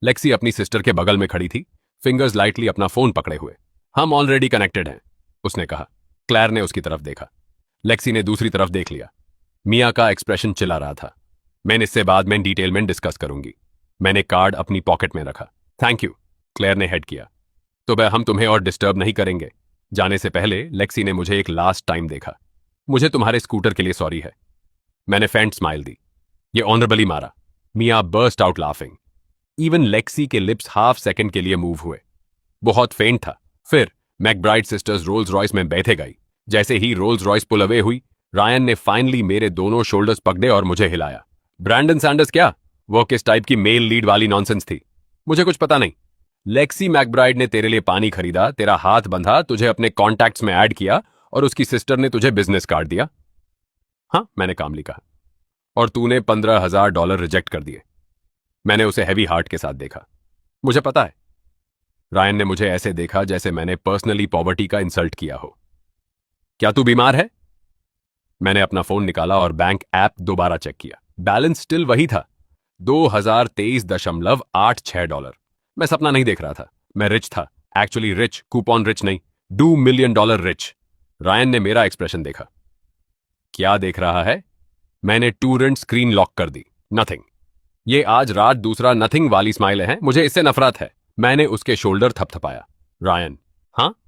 लेक्सी अपनी सिस्टर के बगल में खड़ी थी, फिंगर्स लाइटली अपना फोन पकड़े हुए। हम ऑलरेडी कनेक्टेड हैं, उसने कहा। क्लेयर ने उसकी तरफ देखा। लेक्सी ने दूसरी तरफ देख लिया। मिया का एक्सप्रेशन चिल्ला रहा था। मैं इससे बाद में डिटेल में डिस्कस करूंगी। मैंने कार्ड अपनी पॉकेट में रखा। थैंक यू, क्लेयर ने हेड किया। तो वह हम तुम्हें और डिस्टर्ब नहीं करेंगे। जाने से पहले लेक्सी ने मुझे एक लास्ट टाइम देखा। मुझे तुम्हारे स्कूटर के लिए सॉरी है। मैंने फेंट स्माइल दी। ये ऑनरेबली मारा। Mia burst out laughing. Even Lexi के लिप्स हाफ सेकंड के लिए मूव हुए। बहुत फेंट था। फिर मैकब्राइड सिस्टर्स रोल्स रॉयस में बैठे गई। जैसे ही रोल्स रॉयस पुल अवे हुई, रायन ने फाइनली मेरे दोनों शोल्डर्स पकड़े और मुझे हिलाया। ब्रैंडन सैंडर्स क्या? वो किस टाइप की मेल लीड वाली नॉनसेंस थी? मुझे कुछ पता नहीं। लेक्सी मैकब्राइड ने तेरे लिए पानी खरीदा, तेरा हाथ बंधा, तुझे अपने कॉन्टैक्ट्स में ऐड किया और उसकी सिस्टर ने तुझे बिजनेस कार्ड दिया। हाँ, मैंने कामली कहा। और तूने $15,000 रिजेक्ट कर दिए। मैंने उसे हैवी हार्ट के साथ देखा। मुझे पता है। रायन ने मुझे ऐसे देखा जैसे मैंने पर्सनली पॉवर्टी का इंसल्ट किया हो। क्या तू बीमार है? मैंने अपना फोन निकाला और बैंक ऐप दोबारा चेक किया। बैलेंस स्टिल वही था, $2023.86। मैं सपना नहीं देख रहा था। मैं रिच था। एक्चुअली रिच, कूपन रिच नहीं, $2 मिलियन रिच। रायन ने मेरा एक्सप्रेशन देखा। क्या देख रहा है? मैंने टूरेंट स्क्रीन लॉक कर दी। नथिंग। ये आज रात दूसरा नथिंग वाली स्माइल है। मुझे इससे नफरत है। मैंने उसके शोल्डर थपथपाया। रायन, हाँ,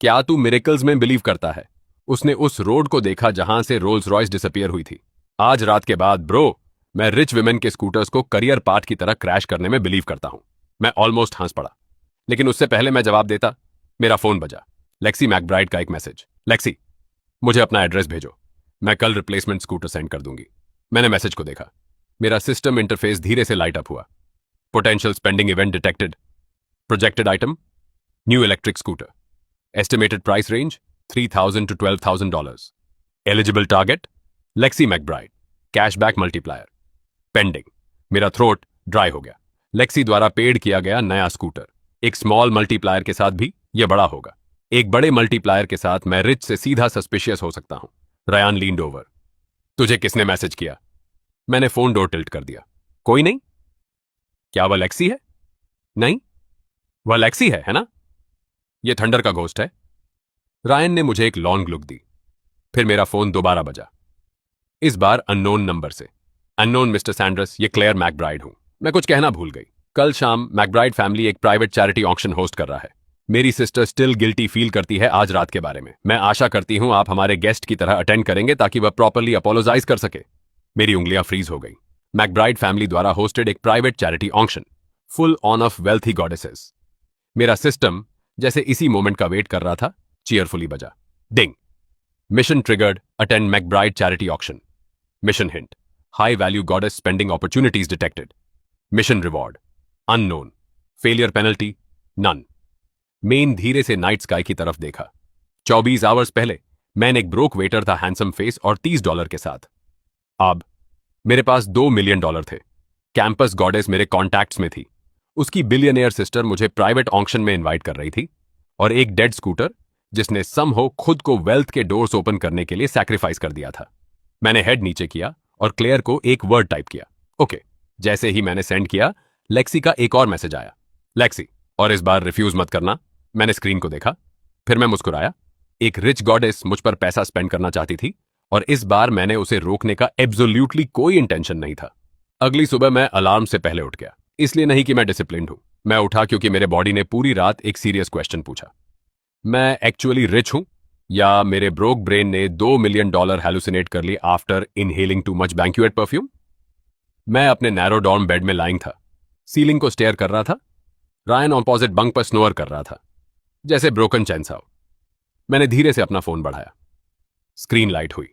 क्या तू मिरेकल्स में बिलीव करता है? उसने उस रोड को देखा जहां से रोल्स रॉयस डिसअपियर हुई थी। आज रात के बाद ब्रो, मैं रिच विमेन के स्कूटर्स को करियर पाथ की तरह क्रैश करने में बिलीव करता हूं। मैं ऑलमोस्ट हंस पड़ा, लेकिन उससे पहले मैं जवाब देता, मेरा फोन बजा। लेक्सी मैकब्राइड का एक मैसेज। लेक्सी, मुझे अपना एड्रेस भेजो, मैं कल रिप्लेसमेंट स्कूटर सेंड कर दूंगी। मैंने मैसेज को देखा। मेरा सिस्टम इंटरफेस धीरे से लाइट अप हुआ। Potential spending event detected. Projected item, new electric scooter. Estimated price range $3,000 to $12,000। Eligible target Lexi McBride. Cashback multiplier. Pending. मेरा थ्रोट ड्राई हो गया। लेक्सी द्वारा पेड किया गया नया स्कूटर। एक स्मॉल मल्टीप्लायर के साथ भी यह बड़ा होगा। एक बड़े मल्टीप्लायर के साथ मैं रिच से सीधा सस्पिशियस हो सकता हूं। Ryan leaned over. तुझे किसने मैसेज किया? मैंने फोन डोर टिल्ट कर दिया। कोई नहीं। क्या वह लेक्सी है? नहीं, वह लेक्सी है ना? यह थंडर का घोस्ट है। रायन ने मुझे एक लॉन्ग लुक दी। फिर मेरा फोन दोबारा बजा। इस बार अननोन नंबर से। अननोन मिस्टर सैंडर्स, ये क्लेयर मैकब्राइड हूं। मैं कुछ कहना भूल गई। कल शाम मैकब्राइड फैमिली एक प्राइवेट चैरिटी ऑक्शन होस्ट कर रहा है। मेरी सिस्टर स्टिल गिल्टी फील करती है आज रात के बारे में। मैं आशा करती हूं आप हमारे गेस्ट की तरह अटेंड करेंगे ताकि वह प्रॉपरली अपोलोजाइज कर सके। मेरी उंगलियां फ्रीज हो गई। मैकब्राइड फैमिली द्वारा होस्टेड एक private charity auction, full on off wealthy goddesses. मेरा सिस्टम जैसे इसी मोमेंट का वेट कर रहा था, चीयरफुली बजा। Ding. Mission triggered, attend McBride charity auction. Mission hint, high value goddess spending opportunities detected. Mission reward, unknown. Failure penalty, none. मेन धीरे से नाइट स्काई की तरफ देखा। 24 आवर्स पहले मैन एक ब्रोक वेटर था, हैंडसम फेस और $30 के साथ। अब मेरे पास $2 मिलियन थे। कैंपस गॉडेस मेरे कॉन्टैक्ट्स में थी। उसकी बिलियनियर सिस्टर मुझे प्राइवेट ऑक्शन में इनवाइट कर रही थी, और एक डेड स्कूटर जिसने समहो खुद को वेल्थ के डोर्स ओपन करने के लिए सैक्रिफाइस कर दिया था। मैंने हेड नीचे किया और क्लेयर को एक वर्ड टाइप किया, ओके। जैसे ही मैंने सेंड किया, लेक्सी का एक और मैसेज आया, लेक्सी, और इस बार रिफ्यूज मत करना। मैंने स्क्रीन को देखा, फिर मैं मुस्कुराया। एक रिच गॉडेस मुझ पर पैसा स्पेंड करना चाहती थी, और इस बार मैंने उसे रोकने का एब्सोल्यूटली कोई इंटेंशन नहीं था। अगली सुबह मैं अलार्म से पहले उठ गया, इसलिए नहीं कि मैं डिसिप्लिन्ड हूं। मैं उठा क्योंकि मेरे बॉडी ने पूरी रात एक सीरियस क्वेश्चन पूछा, मैं एक्चुअली रिच हूं या मेरे ब्रोक ब्रेन ने $2 मिलियन हेलुसिनेट कर लिए after inhaling too much banquet perfume. मैं अपने नैरो डॉर्म बेड में लाइंग था, सीलिंग को स्टेयर कर रहा था। रायन ऑपोजिट बंक पर स्नोअर कर रहा था, जैसे ब्रोकन चैनसाव। मैंने धीरे से अपना फोन बढ़ाया। स्क्रीन लाइट हुई।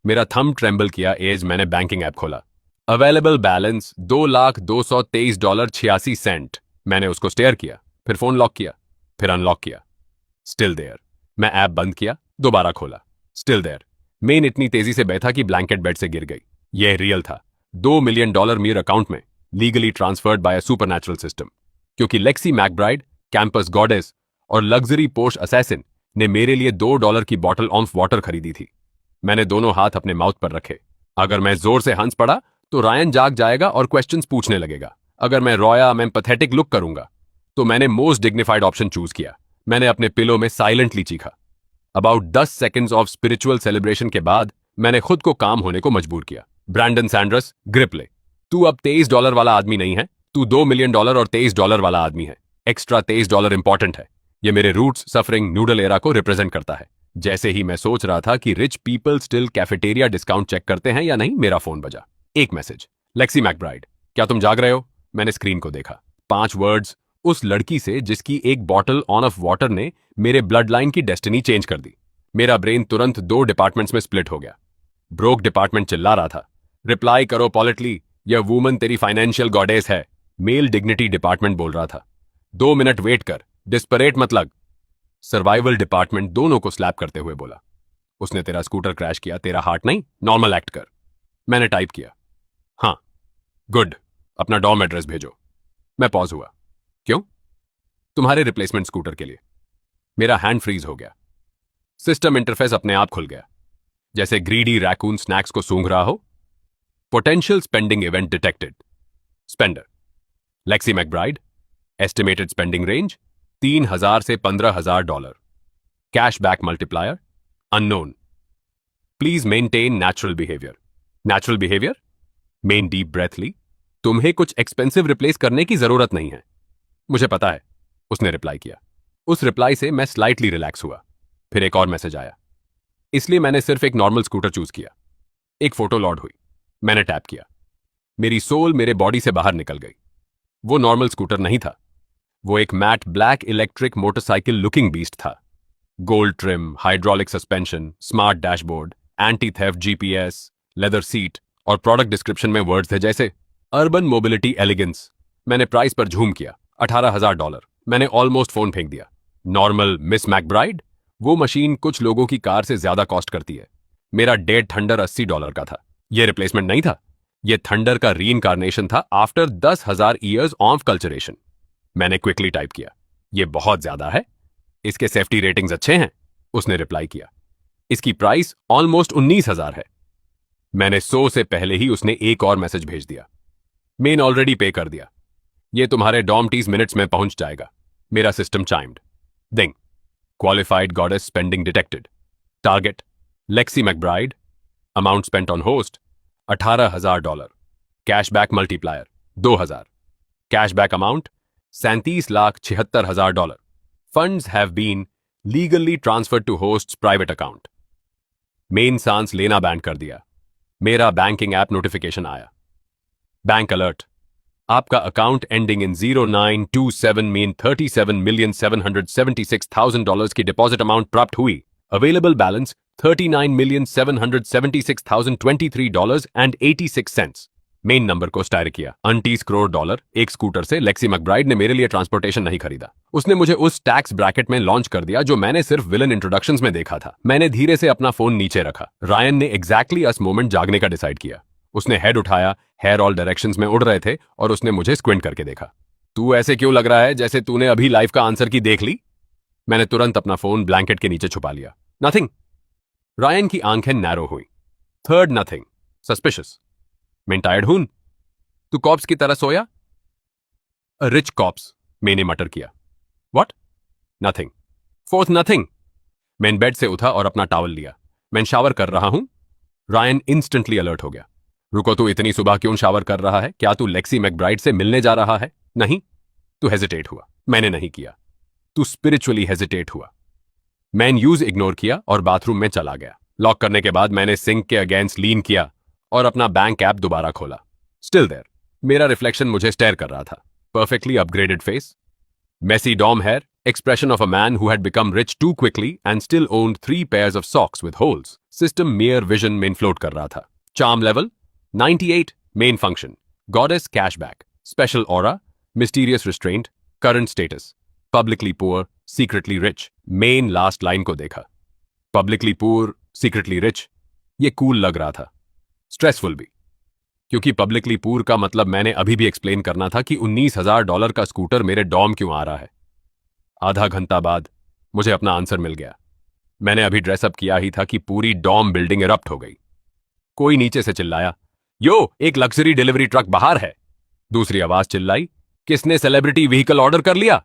मेरा थंब ट्रेंबल किया एज मैंने बैंकिंग ऐप खोला। Available balance $2,223.86। मैंने उसको स्टेयर किया, फिर फोन लॉक किया, फिर अनलॉक किया। Still there. मैं ऐप बंद किया, दोबारा खोला, स्टिल देयर। मेन इतनी तेजी से बैठा कि ब्लैंकेट बेड से गिर गई। यह रियल था। $2 मिलियन मेरे अकाउंट में, legally transferred by a supernatural system. क्योंकि लेक्सी मैकब्राइड, कैंपस गॉडेस और लग्जरी पोर्श असैसिन ने मेरे लिए $2 की बॉटल ऑफ वाटर खरीदी थी। मैंने दोनों हाथ अपने माउथ पर रखे। अगर मैं जोर से हंस पड़ा तो रायन जाग जाएगा और क्वेश्चंस पूछने लगेगा। अगर मैं रोया, मैं पैथेटिक लुक करूंगा। तो मैंने मोस्ट डिग्निफाइड ऑप्शन चूज किया। मैंने अपने पिलो में साइलेंटली चीखा। About 10 seconds of spiritual celebration के बाद मैंने खुद को काम होने को मजबूर किया। ब्रैंडन सैंडर्स, ग्रिप ले। तू अब $23 वाला आदमी नहीं है, तू $2 मिलियन और $23 वाला आदमी है। एक्स्ट्रा $23 इंपॉर्टेंट है। ये मेरे रूट्स सफरिंग नूडल एरा को रिप्रेजेंट करता है। जैसे ही मैं सोच रहा था कि rich people still cafeteria discount check करते हैं या नहीं, मेरा फोन बजा। एक मैसेज, लेक्सी मैकब्राइड, क्या तुम जाग रहे हो? मैंने स्क्रीन को देखा। 5 वर्ड्स, उस लड़की से जिसकी एक बॉटल ऑन ऑफ वाटर ने मेरे ब्लड लाइन की डेस्टिनी चेंज कर दी। मेरा ब्रेन तुरंत 2 डिपार्टमेंट्स में स्प्लिट हो गया। ब्रोक डिपार्टमेंट चिल्ला रहा था, रिप्लाई करो पॉलिटली, यह वुमन तेरी फाइनेंशियल गॉडेस है। मेल डिग्निटी डिपार्टमेंट बोल रहा था, 2 मिनट वेट कर, डिस्परेट मत लग। सर्वाइवल डिपार्टमेंट दोनों को स्लैप करते हुए बोला, उसने तेरा स्कूटर क्रैश किया, तेरा हार्ट नहीं, नॉर्मल एक्ट कर। मैंने टाइप किया, हाँ गुड, अपना डॉम एड्रेस भेजो। मैं पॉज हुआ, क्यों? तुम्हारे रिप्लेसमेंट स्कूटर के लिए। मेरा हैंड फ्रीज हो गया। सिस्टम इंटरफेस अपने आप खुल गया, जैसे ग्रीडी रैकून स्नैक्स को सूंघ रहा हो। Potential spending event detected. Spender Lexi McBride, estimated spending range $3,000 से $15,000। Cashback multiplier unknown. Please maintain natural behaviour. Natural behaviour? मेन डीप ब्रेथ ली। तुम्हें कुछ एक्सपेंसिव रिप्लेस करने की जरूरत नहीं है। मुझे पता है, उसने रिप्लाई किया। उस रिप्लाई से मैं स्लाइटली रिलैक्स हुआ। फिर एक और मैसेज आया, इसलिए मैंने सिर्फ एक नॉर्मल स्कूटर चूज किया। एक फोटो लॉड हुई। मैंने टैप किया। मेरी सोल मेरे बॉडी से बाहर निकल गई। वो नॉर्मल स्कूटर नहीं था, वो एक matte black electric motorcycle looking beast था। Gold trim, hydraulic suspension, smart dashboard, anti theft GPS, leather seat, और प्रोडक्ट डिस्क्रिप्शन में वर्ड्स थे जैसे अर्बन मोबिलिटी एलिगेंस। मैंने प्राइस पर झूम किया, $18,000। मैंने ऑलमोस्ट फोन फेंक दिया। Normal miss McBride? वो मशीन कुछ लोगों की कार से ज्यादा कॉस्ट करती है। मेरा डेड थंडर $80 का था। यह रिप्लेसमेंट नहीं था, यह थंडर का रीइंकारनेशन था आफ्टर 10,000 ईयर्स ऑफ कल्चरेशन। मैंने क्विकली टाइप किया, यह बहुत ज्यादा है, इसके सेफ्टी रेटिंग्स अच्छे हैं। उसने रिप्लाई किया, इसकी प्राइस ऑलमोस्ट 19,000 है। मैंने 100 से पहले ही उसने एक और मैसेज भेज दिया, मेन ऑलरेडी पे कर दिया, यह तुम्हारे डॉम-टीज मिनट्स में पहुंच जाएगा। मेरा system chimed. Ding, qualified goddess spending detected. Target Lexi McBride. Amount spent on host $18,000। Cashback multiplier 2,000। Cashback amount $37,76,000। Funds have been legally transferred to host's private account. Main सांस लेना बैंड कर दिया। मेरा banking app notification आया। Bank alert, आपका account ending in 0927 में $37,776,000 की deposit amount प्राप्त हुई। Available balance $39,776,023.86। मेन नंबर को स्टायर किया। $29 करोड़ एक स्कूटर से लेक्सी मैकब्राइड ने मेरे लिए ट्रांसपोर्टेशन नहीं खरीदा। उसने मुझे उस टैक्स ब्रैकेट में लॉन्च कर दिया जो मैंने सिर्फ विलन इंट्रोडक्शंस में देखा था। मैंने धीरे से अपना फोन नीचे रखा। रायन ने एग्जैक्टली अस मोमेंट जागने का डिसाइड किया। उसने हेड उठाया, हेयर ऑल डायरेक्शंस में उड़ रहे थे और उसने मुझे स्क्विंट करके देखा। तू ऐसे क्यों लग रहा है जैसे तूने अभी लाइफ का आंसर की देख ली? मैंने तुरंत अपना फोन ब्लैंकेट के नीचे छुपा लिया। नथिंग। रायन की आंखें नैरो हुई। Third nothing. सस्पिशियस। मैं टायर्ड हूं। तू कॉप्स की तरह सोया? रिच कॉप्स, मैंने मटर किया। व्हाट? नथिंग। Fourth nothing. मैं बेड से उठा और अपना टॉवल लिया। मैं शावर कर रहा हूं। रायन इंस्टेंटली अलर्ट हो गया। रुको, तू इतनी सुबह क्यों शावर कर रहा है? क्या तू लेक्सी मैकब्राइड से मिलने जा रहा है? नहीं। तू हेजिटेट हुआ। मैंने नहीं किया। तू स्पिरिचुअली हेजिटेट हुआ। मैंने यूज इग्नोर किया और बाथरूम में चला गया। लॉक करने के बाद मैंने सिंक के अगेंस्ट लीन किया और अपना बैंक ऐप दोबारा खोला। स्टिल देयर, मेरा रिफ्लेक्शन मुझे स्टेयर कर रहा था। Perfectly upgraded face, messy dorm hair, expression of a man who had become rich too quickly and still owned 3 pairs of socks with holes. System mere vision main float कर रहा था। Charm level 98, main function goddess cashback, special aura, mysterious restraint, current status publicly poor, secretly rich। main last line को देखा। publicly poor, secretly rich, ये cool लग रहा था। stressful भी, क्योंकि publicly poor का मतलब मैंने अभी भी एक्सप्लेन करना था कि $19,000 का स्कूटर मेरे डॉम क्यों आ रहा है। आधा घंटा बाद मुझे अपना आंसर मिल गया। मैंने अभी ड्रेसअप किया ही था कि पूरी डॉम बिल्डिंग इरप्ट हो गई। कोई नीचे से चिल्लाया, यो, एक लग्जरी डिलीवरी ट्रक बाहर है। दूसरी आवाज चिल्लाई, किसने सेलिब्रिटी व्हीकल ऑर्डर कर लिया?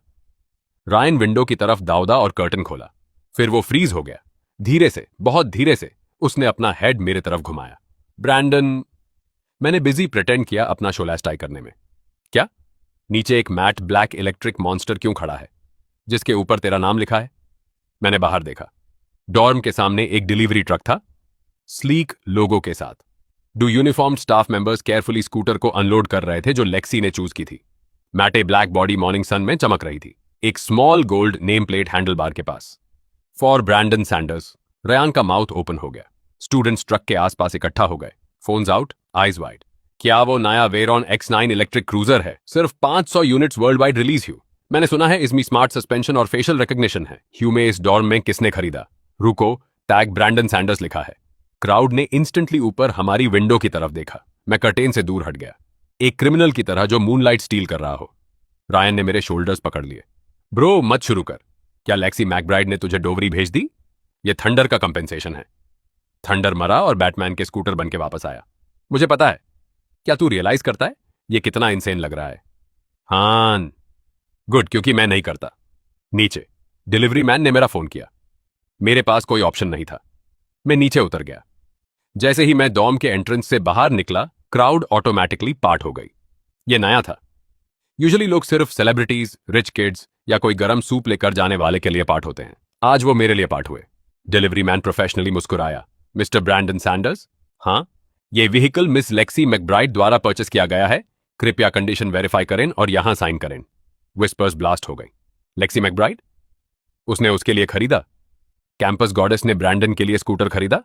रायन विंडो की तरफ दौड़ा और कर्टन खोला। फिर वो फ्रीज हो गया। धीरे से, बहुत धीरे से उसने अपना हेड मेरे तरफ घुमाया। ब्रैंडन। मैंने बिजी प्रिटेंड किया अपना शोलैश टाई करने में। क्या? नीचे एक मैट ब्लैक इलेक्ट्रिक मॉन्स्टर क्यों खड़ा है जिसके ऊपर तेरा नाम लिखा है? मैंने बाहर देखा। डॉर्म के सामने एक डिलीवरी ट्रक था, स्लीक लोगो के साथ। 2 uniformed staff members carefully scooter को अनलोड कर रहे थे जो लेक्सी ने चूज की थी। मैटे ब्लैक बॉडी मॉर्निंग सन में चमक रही थी। एक small gold name plate handle bar के पास, फॉर ब्रैंडन सैंडर्स। रयान का माउथ ओपन हो गया। स्टूडेंट्स ट्रक के आसपास इकट्ठा हो गए, फोन्स आउट, आइज वाइड। क्या वो नया वेरॉन X9 इलेक्ट्रिक क्रूजर है? सिर्फ 500 यूनिट्स वर्ल्ड वाइड रिलीज हुई। मैंने सुना है इसमें स्मार्ट सस्पेंशन और फेशियल रिकग्निशन है। ह्यूमे इस डॉर्म में किसने खरीदा? रुको, टैग ब्रैंडन सैंडर्स लिखा है। क्राउड ने इंस्टेंटली ऊपर हमारी विंडो की तरफ देखा। मैं कर्टेन से दूर हट गया, एक क्रिमिनल की तरह जो मूनलाइट स्टील कर रहा हो। रायन ने मेरे शोल्डर्स पकड़ लिए। ब्रो, मत शुरू कर। क्या लेक्सी मैकब्राइड ने तुझे डोवरी भेज दी? यह थंडर का कंपेंसेशन है। थंडर मरा और बैटमैन के स्कूटर बन के वापस आया। मुझे पता है। क्या तू रियलाइज करता है यह कितना इंसेन लग रहा है? हाँ गुड, क्योंकि मैं नहीं करता। नीचे डिलीवरी मैन ने मेरा फोन किया। मेरे पास कोई ऑप्शन नहीं था। मैं नीचे उतर गया। जैसे ही मैं डॉम के एंट्रेंस से बाहर निकला, क्राउड ऑटोमेटिकली पार्ट हो गई। यह नया था। यूजुअली लोग सिर्फ सेलिब्रिटीज, रिच किड्स या कोई गरम सूप लेकर जाने वाले के लिए पार्ट होते हैं। आज वो मेरे लिए पार्ट हुए। डिलीवरी मैन प्रोफेशनली मुस्कुराया। मिस्टर ब्रैंडन सैंडर्स, हाँ, यह व्हीकल मिस लेक्सी मैकब्राइड द्वारा परचेस किया गया है। कृपया कंडीशन वेरीफाई करें और यहां साइन करें। विस्पर्स ब्लास्ट हो गई। Lexi McBride? उसने उसके लिए खरीदा? कैंपस गॉडेस ने ब्रैंडन के लिए स्कूटर खरीदा?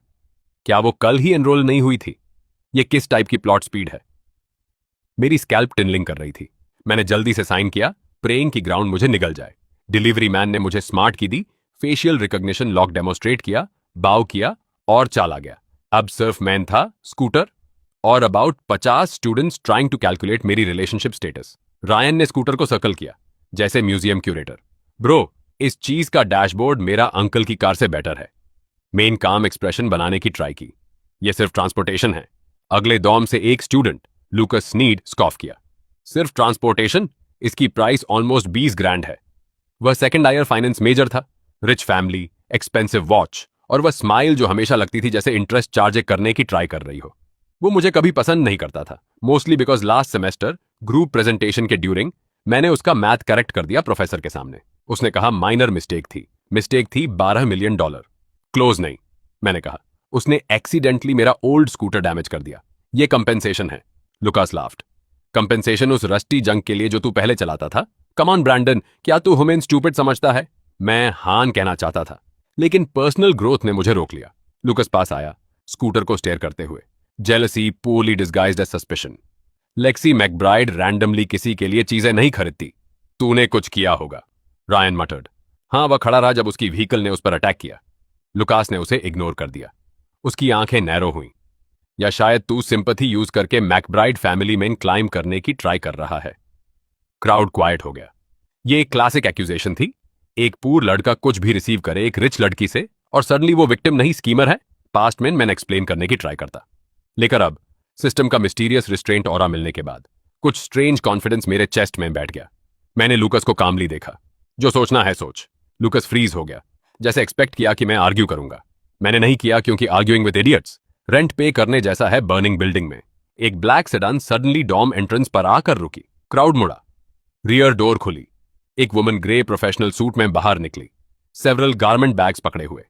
क्या वो कल ही एनरोल नहीं हुई थी? ये किस टाइप की प्लॉट स्पीड है? मेरी स्कैल्प टिनलिंग कर रही थी। मैंने जल्दी से साइन किया, प्रेइंग की ग्राउंड मुझे निगल जाए। डिलीवरी मैन ने मुझे स्मार्ट की दी, फेशियल रिकॉग्निशन लॉक डेमोस्ट्रेट किया, बाव किया और चला गया। अब सिर्फ मैन था, स्कूटर और about 50 students trying to calculate मेरी रिलेशनशिप स्टेटस। रायन ने स्कूटर को सर्कल किया जैसे म्यूजियम क्यूरेटर। ब्रो, इस चीज का डैशबोर्ड मेरा अंकल की कार से बेटर है। मेन काम एक्सप्रेशन बनाने की ट्राई की। यह सिर्फ ट्रांसपोर्टेशन है। अगले दौम से एक स्टूडेंट, लूकस स्नीड, स्कॉफ किया। सिर्फ ट्रांसपोर्टेशन? इसकी प्राइस ऑलमोस्ट 20 ग्रैंड है। वह सेकंड ईयर फाइनेंस मेजर था, रिच फैमिली, एक्सपेंसिव वॉच और वह स्माइल जो हमेशा लगती थी जैसे इंटरेस्ट चार्ज करने की ट्राई कर रही हो। वो मुझे कभी पसंद नहीं करता था, mostly because last semester group presentation के ड्यूरिंग मैंने उसका मैथ करेक्ट कर दिया प्रोफेसर के सामने। उसने कहा माइनर मिस्टेक थी $12 मिलियन। क्लोज नहीं, मैंने कहा। उसने एक्सीडेंटली मेरा ओल्ड स्कूटर डैमेज कर दिया, ये कंपेंसेशन है। Lucas laughed. कंपेंसेशन उस रस्टी जंक के लिए जो तू पहले चलाता था? कम ऑन ब्रैंडन, क्या तू ह्यूमन स्टूपिड समझता है? मैं हान कहना चाहता था, लेकिन पर्सनल ग्रोथ ने मुझे रोक लिया। लुकास पास आया, स्कूटर को स्टेयर करते हुए। Jealousy poorly disguised as suspicion. Lexi McBride randomly किसी के लिए चीजें नहीं खरीदती। तूने कुछ किया होगा, रायन मटर्ड। हाँ, वह खड़ा रहा जब उसकी व्हीकल ने उस पर अटैक किया। लुकास ने उसे इग्नोर कर दिया। उसकी आंखें नैरो हुईं। या शायद तू सिंपैथी यूज करके मैकब्राइड फैमिली में क्लाइम करने की ट्राई कर रहा है। क्राउड क्वाइट हो गया। ये एक क्लासिक एक्यूजेशन थी। एक पूर लड़का कुछ भी रिसीव करे एक रिच लड़की से और सडनली वो विक्टिम नहीं स्कीमर है। पास्ट में मैंने एक्सप्लेन करने की ट्राई करता, लेकिन अब सिस्टम का मिस्टीरियस रिस्ट्रेंट ऑरा मिलने के बाद कुछ स्ट्रेंज कॉन्फिडेंस मेरे चेस्ट में बैठ गया। मैंने लुकास को कामली देखा। जो सोचना है सोच। लुकास फ्रीज हो गया, जैसे एक्सपेक्ट किया कि मैं आर्ग्यू करूंगा। मैंने नहीं किया, क्योंकि आर्ग्यूइंग विद इडियट्स रेंट पे करने जैसा है। बर्निंग बिल्डिंग में एक black sedan suddenly dorm entrance पर आकर रुकी। क्राउड मुड़ा, रियर डोर खुली। एक वुमन ग्रे प्रोफेशनल सूट में बाहर निकली, सेवरल गारमेंट बैग्स पकड़े हुए।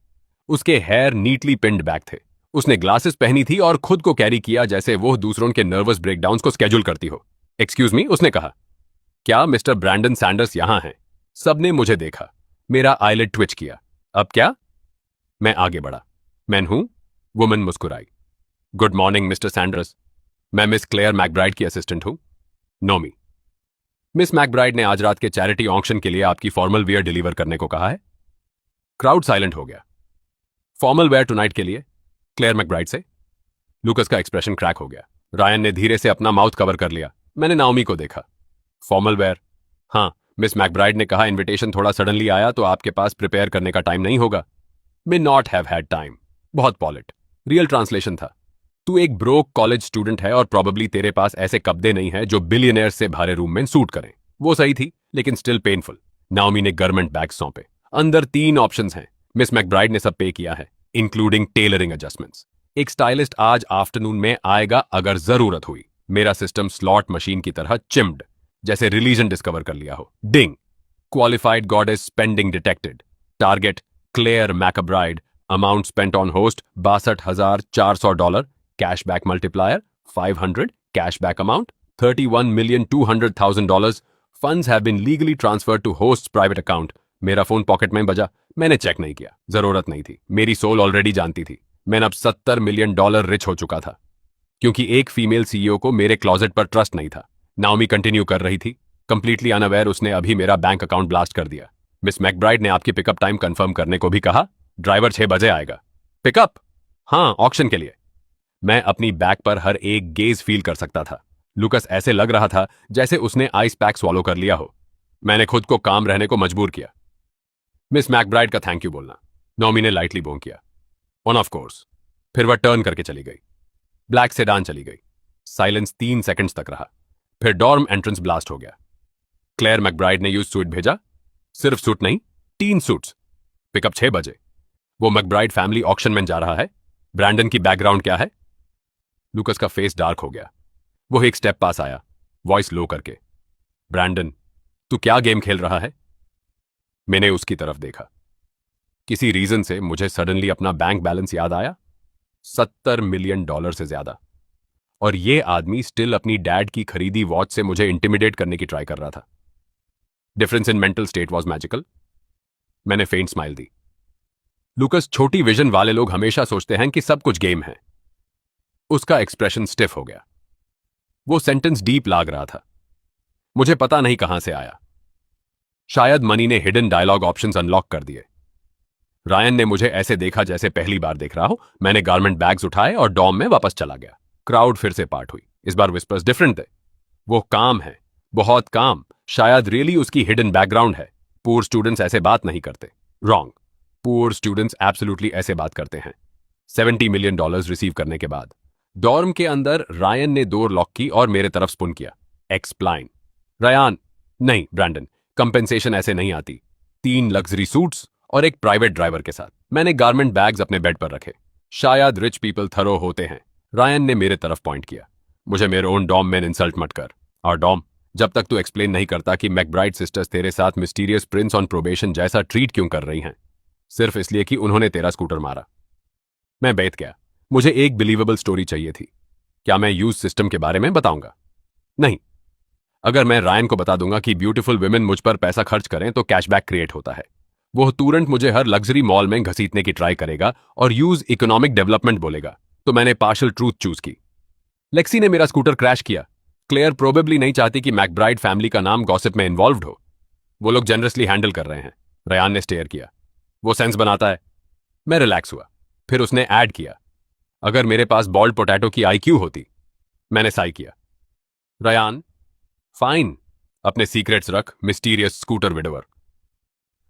उसके हेयर नीटली पिन्ड बैक थे। उसने ग्लासेस पहनी थी और खुद को कैरी किया जैसे वो दूसरों के नर्वस ब्रेकडाउन्स को स्केड्यूल करती हो। एक्सक्यूज मी, उसने कहा। क्या मिस्टर ब्रैंडन सैंडर्स यहां हैं? सबने मुझे देखा। मेरा आईलिड ट्विच किया। अब क्या? मैं आगे बढ़ा। मैं हूं। वुमन मुस्कुराई। गुड मॉर्निंग मिस्टर सैंडर्स, मैं मिस क्लेयर मैकब्राइड की असिस्टेंट हूं। नोमी। मिस मैकब्राइड ने आज रात के चैरिटी ऑक्शन के लिए आपकी फॉर्मल वेयर डिलीवर करने को कहा है। क्राउड साइलेंट हो गया। फॉर्मल वेयर टुनाइट के लिए क्लेयर मैकब्राइड से? लुकास का एक्सप्रेशन क्रैक हो गया। रायन ने धीरे से अपना माउथ कवर कर लिया। मैंने नाओमी को देखा। Formal wear? हाँ, मिस मैकब्राइड ने कहा इनविटेशन थोड़ा सडनली आया तो आपके पास प्रिपेयर करने का टाइम नहीं होगा। May not have had time. बहुत पॉलिट। रियल ट्रांसलेशन था। तू एक ब्रोक कॉलेज स्टूडेंट है और प्रॉबली तेरे पास ऐसे कपड़े नहीं है जो बिलियनियर से भरे रूम में सूट करें। वो सही थी, लेकिन स्टिल पेनफुल। नाओमी ने गारमेंट बैग सौंपे। अंदर 3 ऑप्शंस हैं। मिस मैकब्राइड ने सब पे किया है, इंक्लूडिंग टेलरिंग एडजस्टमेंट्स। एक स्टाइलिस्ट आज आफ्टरनून में आएगा अगर जरूरत हुई। मेरा सिस्टम स्लॉट मशीन की तरह चिम्ड, जैसे रिलीजन डिस्कवर कर लिया हो। Ding. Qualified goddess spending detected. Target Claire McBride. Amount spent on host $62,400। Cashback multiplier 500। Cashback amount $31,200,000। Funds have been legally transferred to host private account. मेरा फोन पॉकेट में बजा। मैंने चेक नहीं किया, जरूरत नहीं थी। मेरी सोल ऑलरेडी जानती थी। मैं अब $70 मिलियन रिच हो चुका था, क्योंकि एक फीमेल सीईओ को मेरे क्लोजेट पर ट्रस्ट नहीं था। नाओमी कंटिन्यू कर रही थी, कंप्लीटली अनअवेयर उसने अभी मेरा बैंक अकाउंट ब्लास्ट कर दिया। मिस मैकब्राइड ने आपकी पिकअप टाइम कंफर्म करने को भी कहा। ड्राइवर 6 बजे आएगा। पिकअप? हाँ, ऑक्शन के लिए। मैं अपनी बैक पर हर एक गेज फील कर सकता था। लुकास ऐसे लग रहा था जैसे उसने आइस पैक स्वॉलो कर लिया हो। मैंने खुद को काम रहने को मजबूर किया। मिस मैकब्राइड का थैंक यू बोलना। नॉमी ने लाइटली बोंग किया। On off course. फिर वह टर्न करके चली गई। ब्लैक सेडान चली गई। साइलेंस 3 सेकंड्स तक रहा। फिर डॉर्म एंट्रेंस ब्लास्ट हो गया। क्लेयर मैकब्राइड ने यूज सूट भेजा। सिर्फ सूट नहीं, 3 सूट्स। पिकअप 6 बजे। वो मैकब्राइड फैमिली ऑक्शन में जा रहा है। ब्रैंडन की बैकग्राउंड क्या है? लुकास का फेस डार्क हो गया। वो एक स्टेप पास आया, वॉइस लो करके। ब्रैंडन, तू क्या गेम खेल रहा है? मैंने उसकी तरफ देखा। किसी रीजन से मुझे सडनली अपना बैंक बैलेंस याद आया। $70 मिलियन से ज्यादा। और ये आदमी स्टिल अपनी डैड की खरीदी वॉच से मुझे इंटिमिडेट करने की ट्राई कर रहा था। Difference in mental state was magical. मैंने फेंट स्माइल दी। लुकास, छोटी विजन वाले लोग हमेशा सोचते हैं कि सब कुछ गेम है। उसका एक्सप्रेशन स्टिफ हो गया। वो सेंटेंस डीप लाग रहा था। मुझे पता नहीं कहां से आया। शायद मनी ने हिडन डायलॉग ऑप्शंस अनलॉक कर दिए। रायन ने मुझे ऐसे देखा जैसे पहली बार देख रहा हो। मैंने गारमेंट बैग्स उठाए और डॉम में वापस चला गया। क्राउड फिर से पार्ट हुई। इस बार विस्पर्स डिफरेंट थे। वो काम है, बहुत काम। शायद रियली उसकी हिडन बैकग्राउंड है। पुअर स्टूडेंट्स ऐसे बात नहीं करते। रॉन्ग। पुअर स्टूडेंट्स एब्सोल्युटली ऐसे बात करते हैं। $70 मिलियन रिसीव करने के बाद डॉर्म के अंदर रायन ने डोर लॉक की और मेरे तरफ स्पुन किया। एक्सप्लाइन। रायन, नहीं ब्रैंडन, कंपेंसेशन ऐसे नहीं आती। 3 लग्जरी सूट्स और एक प्राइवेट ड्राइवर के साथ। मैंने गारमेंट बैग्स अपने बेड पर रखे। शायद रिच पीपल थरो होते हैं। रायन ने मेरे तरफ पॉइंट किया। मुझे मेरे ओन डॉम में इंसल्ट मत कर। और डॉम, जब तक तू एक्सप्लेन नहीं करता कि मैकब्राइड सिस्टर्स तेरे साथ मिस्टीरियस प्रिंस ऑन प्रोबेशन जैसा ट्रीट क्यों कर रही हैं, सिर्फ इसलिए कि उन्होंने तेरा स्कूटर मारा। मैं बैठ गया। मुझे एक बिलीवेबल स्टोरी चाहिए थी। क्या मैं यूज सिस्टम के बारे में बताऊंगा? नहीं। अगर मैं रायन को बता दूंगा कि ब्यूटीफुल वुमेन मुझ पर पैसा खर्च करें तो कैशबैक क्रिएट होता है, वो तुरंत मुझे हर लग्जरी मॉल में घसीटने की ट्राई करेगा और यूज इकोनॉमिक डेवलपमेंट बोलेगा, तो मैंने पार्शियल ट्रूथ चूज की। लेक्सी ने मेरा स्कूटर क्रैश किया। क्लेयर प्रोबेबली नहीं चाहती कि मैकब्राइड फैमिली का नाम गॉसिप में इन्वॉल्व्ड हो। वो लोग जनरसली हैंडल कर रहे हैं। रयान ने स्टेयर किया। वो सेंस बनाता है। मैं रिलैक्स हुआ। फिर उसने ऐड किया, अगर मेरे पास बॉल्ड पोटैटो की आईक्यू होती। मैंने साई किया। रयान, फाइन, अपने सीक्रेट्स रख, मिस्टीरियस स्कूटर विडोवर।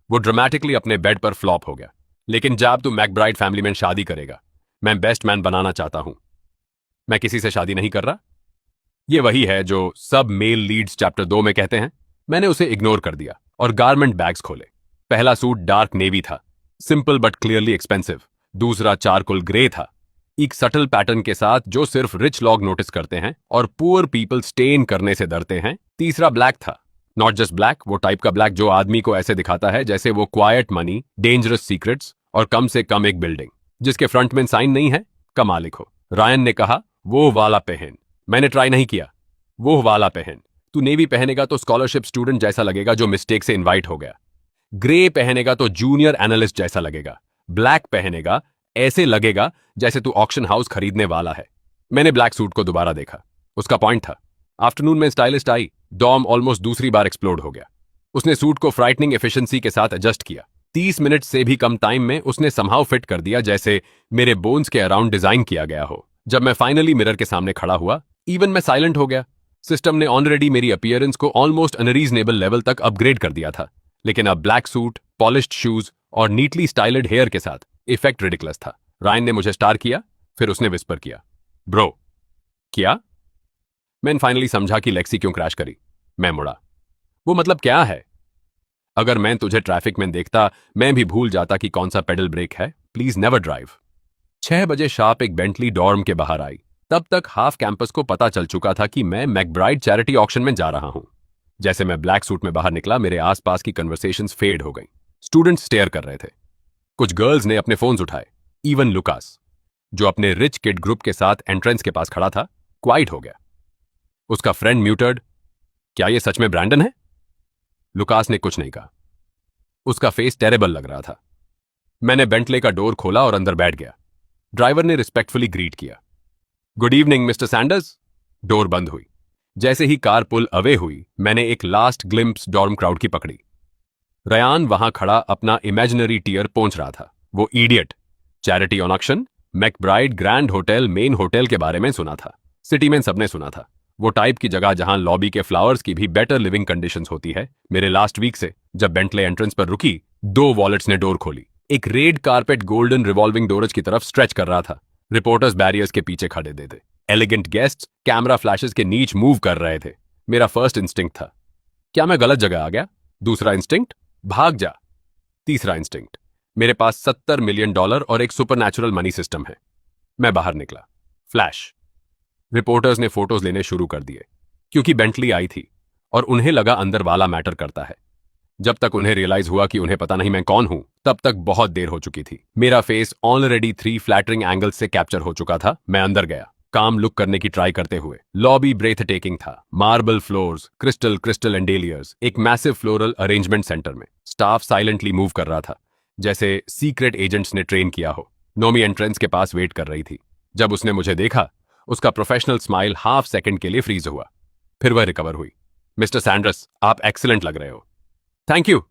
वो ड्रामेटिकली अपने बेड पर फ्लॉप हो गया। लेकिन जब तू मैकब्राइड फैमिली में शादी करेगा, मैं बेस्ट मैन बनाना चाहता हूं। मैं किसी से शादी नहीं कर रहा। ये वही है जो सब मेल लीड्स चैप्टर 2 में कहते हैं। मैंने उसे इग्नोर कर दिया और गारमेंट बैग्स खोले। पहला सूट डार्क नेवी था, सिंपल बट क्लियरली एक्सपेंसिव। दूसरा चारकोल ग्रे था, एक सटल पैटर्न के साथ जो सिर्फ रिच लोग नोटिस करते हैं और पुअर पीपल स्टेन करने से डरते हैं। तीसरा ब्लैक था, नॉट जस्ट ब्लैक, वो टाइप का ब्लैक जो आदमी को ऐसे दिखाता है जैसे वो क्वाइट मनी, डेंजरस सीक्रेट्स और कम से कम एक बिल्डिंग जिसके फ्रंट में साइन नहीं है का मालिक हो। रायन ने कहा, वो वाला पहन। मैंने ट्राई नहीं किया। वो वाला पहन। तू नेवी पहनेगा तो स्कॉलरशिप स्टूडेंट जैसा लगेगा जो मिस्टेक से इनवाइट हो गया। ग्रे पहनेगा तो जूनियर एनालिस्ट जैसा लगेगा। ब्लैक पहनेगा ऐसे लगेगा जैसे तू ऑक्शन हाउस खरीदने वाला है। मैंने ब्लैक सूट को दोबारा देखा। उसका पॉइंट था। आफ्टरनून में स्टाइलिस्ट आई। डॉम ऑलमोस्ट दूसरी बार एक्सप्लोड हो गया। उसने सूट को फ्राइटनिंग एफिशिएंसी के साथ एडजस्ट किया। 30 मिनट से भी कम टाइम में उसने समहाउ फिट कर दिया, जैसे मेरे बोन्स के अराउंड डिजाइन किया गया हो। जब मैं फाइनली मिरर के सामने खड़ा हुआ, इवन मैं साइलेंट हो गया। सिस्टम ने ऑलरेडी मेरी अपीयरेंस को ऑलमोस्ट अनरीजनेबल लेवल तक अपग्रेड कर दिया था, लेकिन अब ब्लैक सूट, पॉलिश्ड शूज और नीटली स्टाइल्ड हेयर के साथ इफेक्ट रिडिकुलस था। रायन ने मुझे स्टार किया, फिर उसने विस्पर किया, ब्रो। क्या? मैंने फाइनली समझा कि लेक्सी क्यों क्रैश करी। मैं मुड़ा। वो मतलब क्या है? अगर मैं तुझे ट्रैफिक में देखता, मैं भी भूल जाता कि कौन सा पेडल ब्रेक है। Please never drive. 6 बजे शार्प एक बेंटली डॉर्म के बाहर आई। तब तक हाफ कैंपस को पता चल चुका था कि मैं मैकब्राइड चैरिटी ऑक्शन में जा रहा हूं। जैसे मैं ब्लैक सूट में बाहर निकला, मेरे आसपास की कन्वर्सेशंस फेड हो गई। स्टूडेंट्स स्टेयर कर रहे थे। कुछ गर्ल्स ने अपने फोन्स उठाए। इवन लुकास, जो अपने रिच किड ग्रुप के साथ एंट्रेंस के पास खड़ा था, क्वाइट हो गया। उसका फ्रेंड म्यूटेड। क्या यह सच में ब्रैंडन है? लुकास ने कुछ नहीं कहा। उसका फेस टेरेबल लग रहा था। मैंने बेंटले का डोर खोला और अंदर बैठ गया। ड्राइवर ने रिस्पेक्टफुली ग्रीट किया, good evening mister Sanders. Door बंद हुई। जैसे ही कार पुल अवे हुई, मैंने एक लास्ट ग्लिम्प्स डॉर्म क्राउड की पकड़ी। रयान वहां खड़ा अपना इमेजिनरी टीयर पहुंच रहा था। वो idiot. Charity on auction, McBride grand hotel, main hotel के बारे में सुना था। सिटी में सबने सुना था। वो टाइप की जगह जहां लॉबी के फ्लावर्स की भी बेटर लिविंग कंडीशंस होती है। मेरे लास्ट वीक से जब बेंटले एंट्रेंस पर रुकी, 2 वॉलेट्स ने डोर खोली। एक रेड कारपेट गोल्डन रिवॉल्विंग डोरज की तरफ स्ट्रेच कर रहा था। रिपोर्टर्स बैरियर्स के पीछे खड़े थे। एलिगेंट गेस्ट्स कैमरा फ्लैशेस के नीच मूव कर रहे थे। मेरा फर्स्ट इंस्टिंक्ट था, क्या मैं गलत जगह आ गया? दूसरा इंस्टिंक्ट, भाग जा। तीसरा इंस्टिंक्ट, मेरे पास $70 मिलियन और एक सुपरनैचुरल मनी सिस्टम है। मैं बाहर निकला। फ्लैश। रिपोर्टर्स ने फोटोज लेने शुरू कर दिए, क्योंकि बेंटली आई थी और उन्हें लगा अंदर वाला मैटर करता है। जब तक उन्हें रियलाइज हुआ कि उन्हें पता नहीं मैं कौन हूं, तब तक बहुत देर हो चुकी थी। मेरा फेस ऑलरेडी 3 फ्लैटरिंग एंगल्स से कैप्चर हो चुका था। मैं अंदर गया, काम लुक करने की ट्राई करते हुए। लॉबी ब्रेथ टेकिंग था। मार्बल फ्लोर्स, क्रिस्टल एंडेलियर्स, एक मैसिव फ्लोरल अरेंजमेंट सेंटर में। स्टाफ साइलेंटली मूव कर रहा था, जैसे सीक्रेट एजेंट्स ने ट्रेन किया हो। नोमी एंट्रेंस के पास वेट कर रही थी। जब उसने मुझे देखा, उसका प्रोफेशनल स्माइल हाफ सेकंड के लिए फ्रीज हुआ, फिर वह रिकवर हुई। मिस्टर सैंडर्स, आप एक्सीलेंट लग रहे हो। Thank you.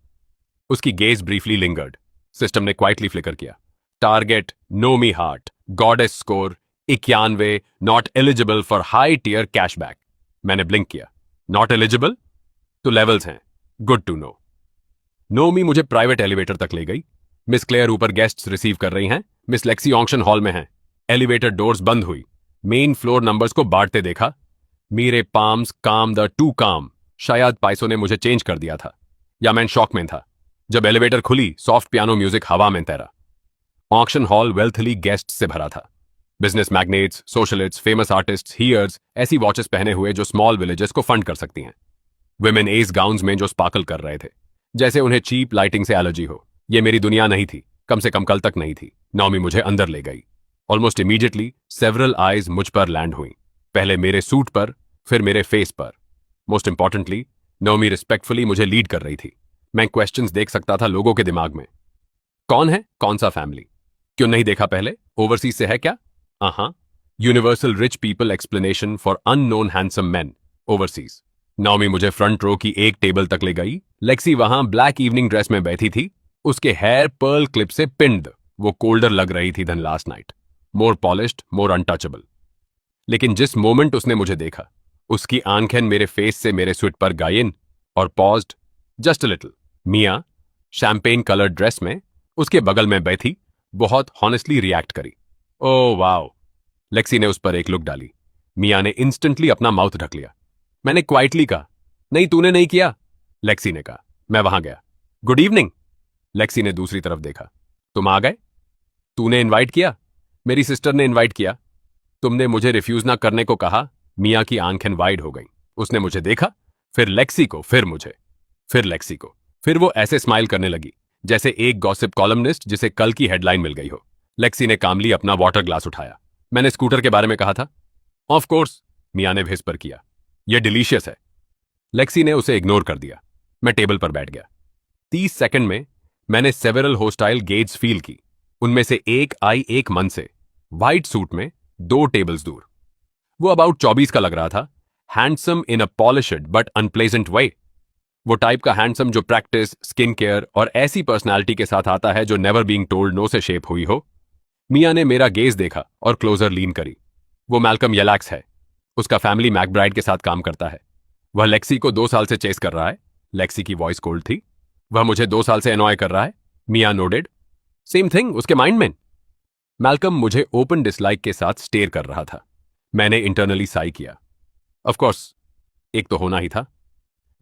उसकी गेज ब्रीफली लिंगर्ड। सिस्टम ने क्वाइटली फ्लिकर किया। Target, Naomi Hart, goddess score 91, not eligible for high tier cashback. मैंने ब्लिंक किया। Not eligible? तो लेवल्स हैं। Good to know. नोमी मुझे प्राइवेट एलिवेटर तक ले गई। मिस क्लेयर ऊपर गेस्ट्स रिसीव कर रही हैं। मिस लेक्सी ऑक्शन हॉल में हैं। एलिवेटर डोर्स बंद हुई। मेन फ्लोर नंबर्स को बांटते देखा। मेरे पाम्स काम द टू काम। शायद पाइसो ने मुझे चेंज कर दिया था, या मैं शॉक में था। जब एलिवेटर खुली, सॉफ्ट पियानो म्यूजिक हवा में तैरा। ऑक्शन हॉल वेल्थली गेस्ट से भरा था। Business magnates, socialists, famous artists, heirs, ऐसी वॉचेस पहने हुए जो स्मॉल विलेजेस को फंड कर सकती हैं। विमेन एस गाउन्स में जो स्पार्कल कर रहे थे, जैसे उन्हें चीप लाइटिंग से एलर्जी हो। ये मेरी दुनिया नहीं थी, कम से कम कल तक नहीं थी। नौमी मुझे अंदर ले गई। ऑलमोस्ट इमीडिएटली सेवरल आईज मुझ पर लैंड हुई, पहले मेरे सूट पर, फिर मेरे फेस पर। मोस्ट इंपॉर्टेंटली, नौमी रिस्पेक्टफुली मुझे लीड कर रही थी। मैं क्वेश्चंस देख सकता था लोगों के दिमाग में। कौन है, कौन सा फैमिली, क्यों नहीं देखा पहले, ओवरसीज से है क्या? हाँ, universal rich people explanation for unknown handsome man overseas. Naomi मुझे फ्रंट रो की एक टेबल तक ले गई। लेक्सी वहां ब्लैक इवनिंग ड्रेस में बैठी थी, उसके हेयर पर्ल क्लिप से पिंड। वो कोल्डर लग रही थी देन लास्ट नाइट, मोर पॉलिश्ड, मोर अनटचेबल। लेकिन जिस मोमेंट उसने मुझे देखा, उसकी आंखें मेरे फेस से मेरे स्वेट पर गई इन और paused just a little. Mia champagne coloured dress में उसके बगल में बैठी बहुत हॉनेस्टली रिएक्ट करी। Oh wow. लेक्सी ने उस पर एक लुक डाली। मिया ने इंस्टेंटली अपना माउथ ढक लिया। मैंने क्वाइटली कहा, नहीं तूने नहीं किया। लेक्सी ने कहा। मैं वहां गया। Good evening. लेक्सी ने दूसरी तरफ देखा। तुम आ गए? तूने इनवाइट किया? मेरी सिस्टर ने इनवाइट किया। तुमने मुझे रिफ्यूज ना करने को कहा। मिया की आंखें वाइड हो गईं। उसने मुझे देखा, फिर लेक्सी को, फिर मुझे, फिर लेक्सी को। फिर वो ऐसे स्माइल करने लगी जैसे एक गॉसिप कॉलमनिस्ट जिसे कल की हेडलाइन मिल गई हो। लेक्सी ने कामली अपना वाटर ग्लास उठाया। मैंने स्कूटर के बारे में कहा था। ऑफ कोर्स, मिया ने व्हिस्पर किया। यह डिलीशियस है। लेक्सी ने उसे इग्नोर कर दिया। मैं टेबल पर बैठ गया। 30 सेकंड में मैंने सेवरल होस्टाइल गेट्स फील की। उनमें से एक आई एक मन से, व्हाइट सूट में, 2 टेबल्स दूर। वो अबाउट 24 का लग रहा था। Handsome in a polished but unpleasant way. वो टाइप का हैंडसम जो प्रैक्टिस, स्किन केयर और ऐसी पर्सनालिटी के साथ आता है जो नेवर बीइंग टोल्ड नो से शेप हुई हो। मिया ने मेरा गेज देखा और क्लोजर लीन करी। वो मैल्कम येलैक्स है। उसका फैमिली मैकब्राइड के साथ काम करता है। वह लेक्सी को 2 साल से चेस कर रहा है। लेक्सी की वॉइस कोल्ड थी। वह मुझे 2 साल से एनॉय कर रहा है। मिया नोडेड। सेम थिंग उसके माइंड में। मैल्कम मुझे ओपन डिसलाइक के साथ स्टेयर कर रहा था। मैंने इंटरनली साई किया। ऑफ कोर्स, एक तो होना ही था।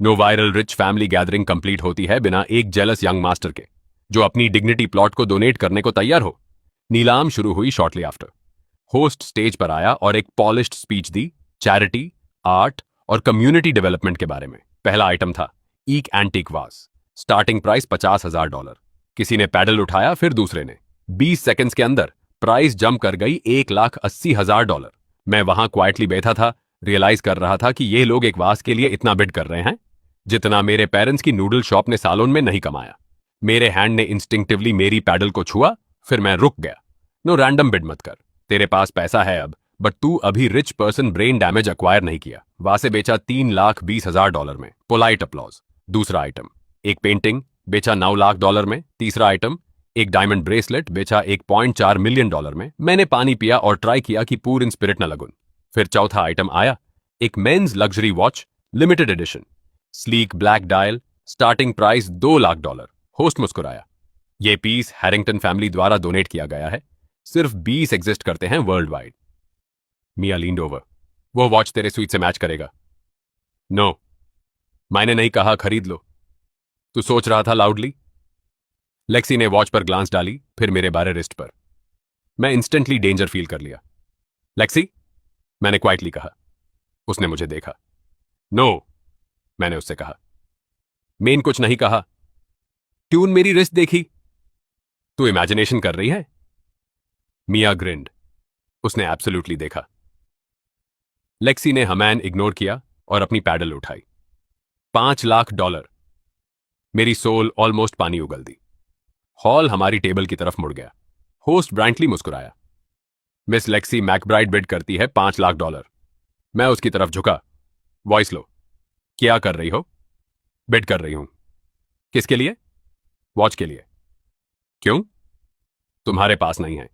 Know viral rich family gathering complete होती है बिना एक जेलस यंग मास्टर के, जो अपनी डिग्निटी प्लॉट को डोनेट करने को तैयार हो। नीलाम शुरू हुई शॉर्टली आफ्टर। होस्ट स्टेज पर आया और एक पॉलिश्ड स्पीच दी, चैरिटी, आर्ट और कम्युनिटी डेवलपमेंट के बारे में। पहला आइटम था ईक एंटीक वास। Starting price $50,000। किसी ने पैडल उठाया, फिर दूसरे ने। 20 सेकंड्स के अंदर प्राइस जंप कर गई $1,80,000। मैं वहां क्वाइटली बैठा था, रियलाइज कर रहा था कि ये लोग एक वास के लिए इतना बिड कर रहे हैं जितना मेरे पेरेंट्स की नूडल शॉप ने सालों में नहीं कमाया। मेरे हैंड ने इंस्टिंक्टिवली मेरी पैडल को छुआ, फिर मैं रुक गया। नो रैंडम बिड मत कर। तेरे पास पैसा है अब, बट तू अभी rich person brain damage acquire नहीं किया। वासे बेचा $3,20,000 में। Polite applause. दूसरा आइटम एक पेंटिंग, बेचा $9 लाख में। तीसरा आइटम एक डायमंड ब्रेसलेट, बेचा $1.4 मिलियन में। मैंने पानी पिया और ट्राई किया कि पूर इन स्पिरिट न लगून। फिर चौथा आइटम आया, एक men's luxury watch, limited edition, sleek black dial, starting price $2 lakh. Host मुस्कुराया। यह पीस हैरिंगटन फैमिली द्वारा डोनेट किया गया है। सिर्फ 20 एग्जिस्ट करते हैं worldwide. Mia leaned over. वो वॉच तेरे स्वीट से मैच करेगा। नो, मैंने नहीं कहा खरीद लो। तू सोच रहा था लाउडली। लेक्सी ने वॉच पर ग्लांस डाली, फिर मेरे बारे रिस्ट पर। मैं इंस्टेंटली डेंजर फील कर लिया। लेक्सी, मैंने क्वाइटली कहा। उसने मुझे देखा। नो, मैंने उससे कहा। मेन कुछ नहीं कहा। ट्यून मेरी रिस्ट देखी। तू इमेजिनेशन कर रही है? मिया ग्रिंड। उसने एब्सोल्युटली देखा। लेक्सी ने हमैन इग्नोर किया और अपनी पैडल उठाई। $5 लाख। मेरी सोल ऑलमोस्ट पानी उगल दी। हॉल हमारी टेबल की तरफ मुड़ गया। होस्ट ब्राइटली मुस्कुराया। मिस लेक्सी मैकब्राइड बिड करती है $5 लाख। मैं उसकी तरफ झुका। वॉइस लो। क्या कर रही हो? बिड कर रही हूं। किसके लिए? वॉच के लिए। क्यों? तुम्हारे पास नहीं है।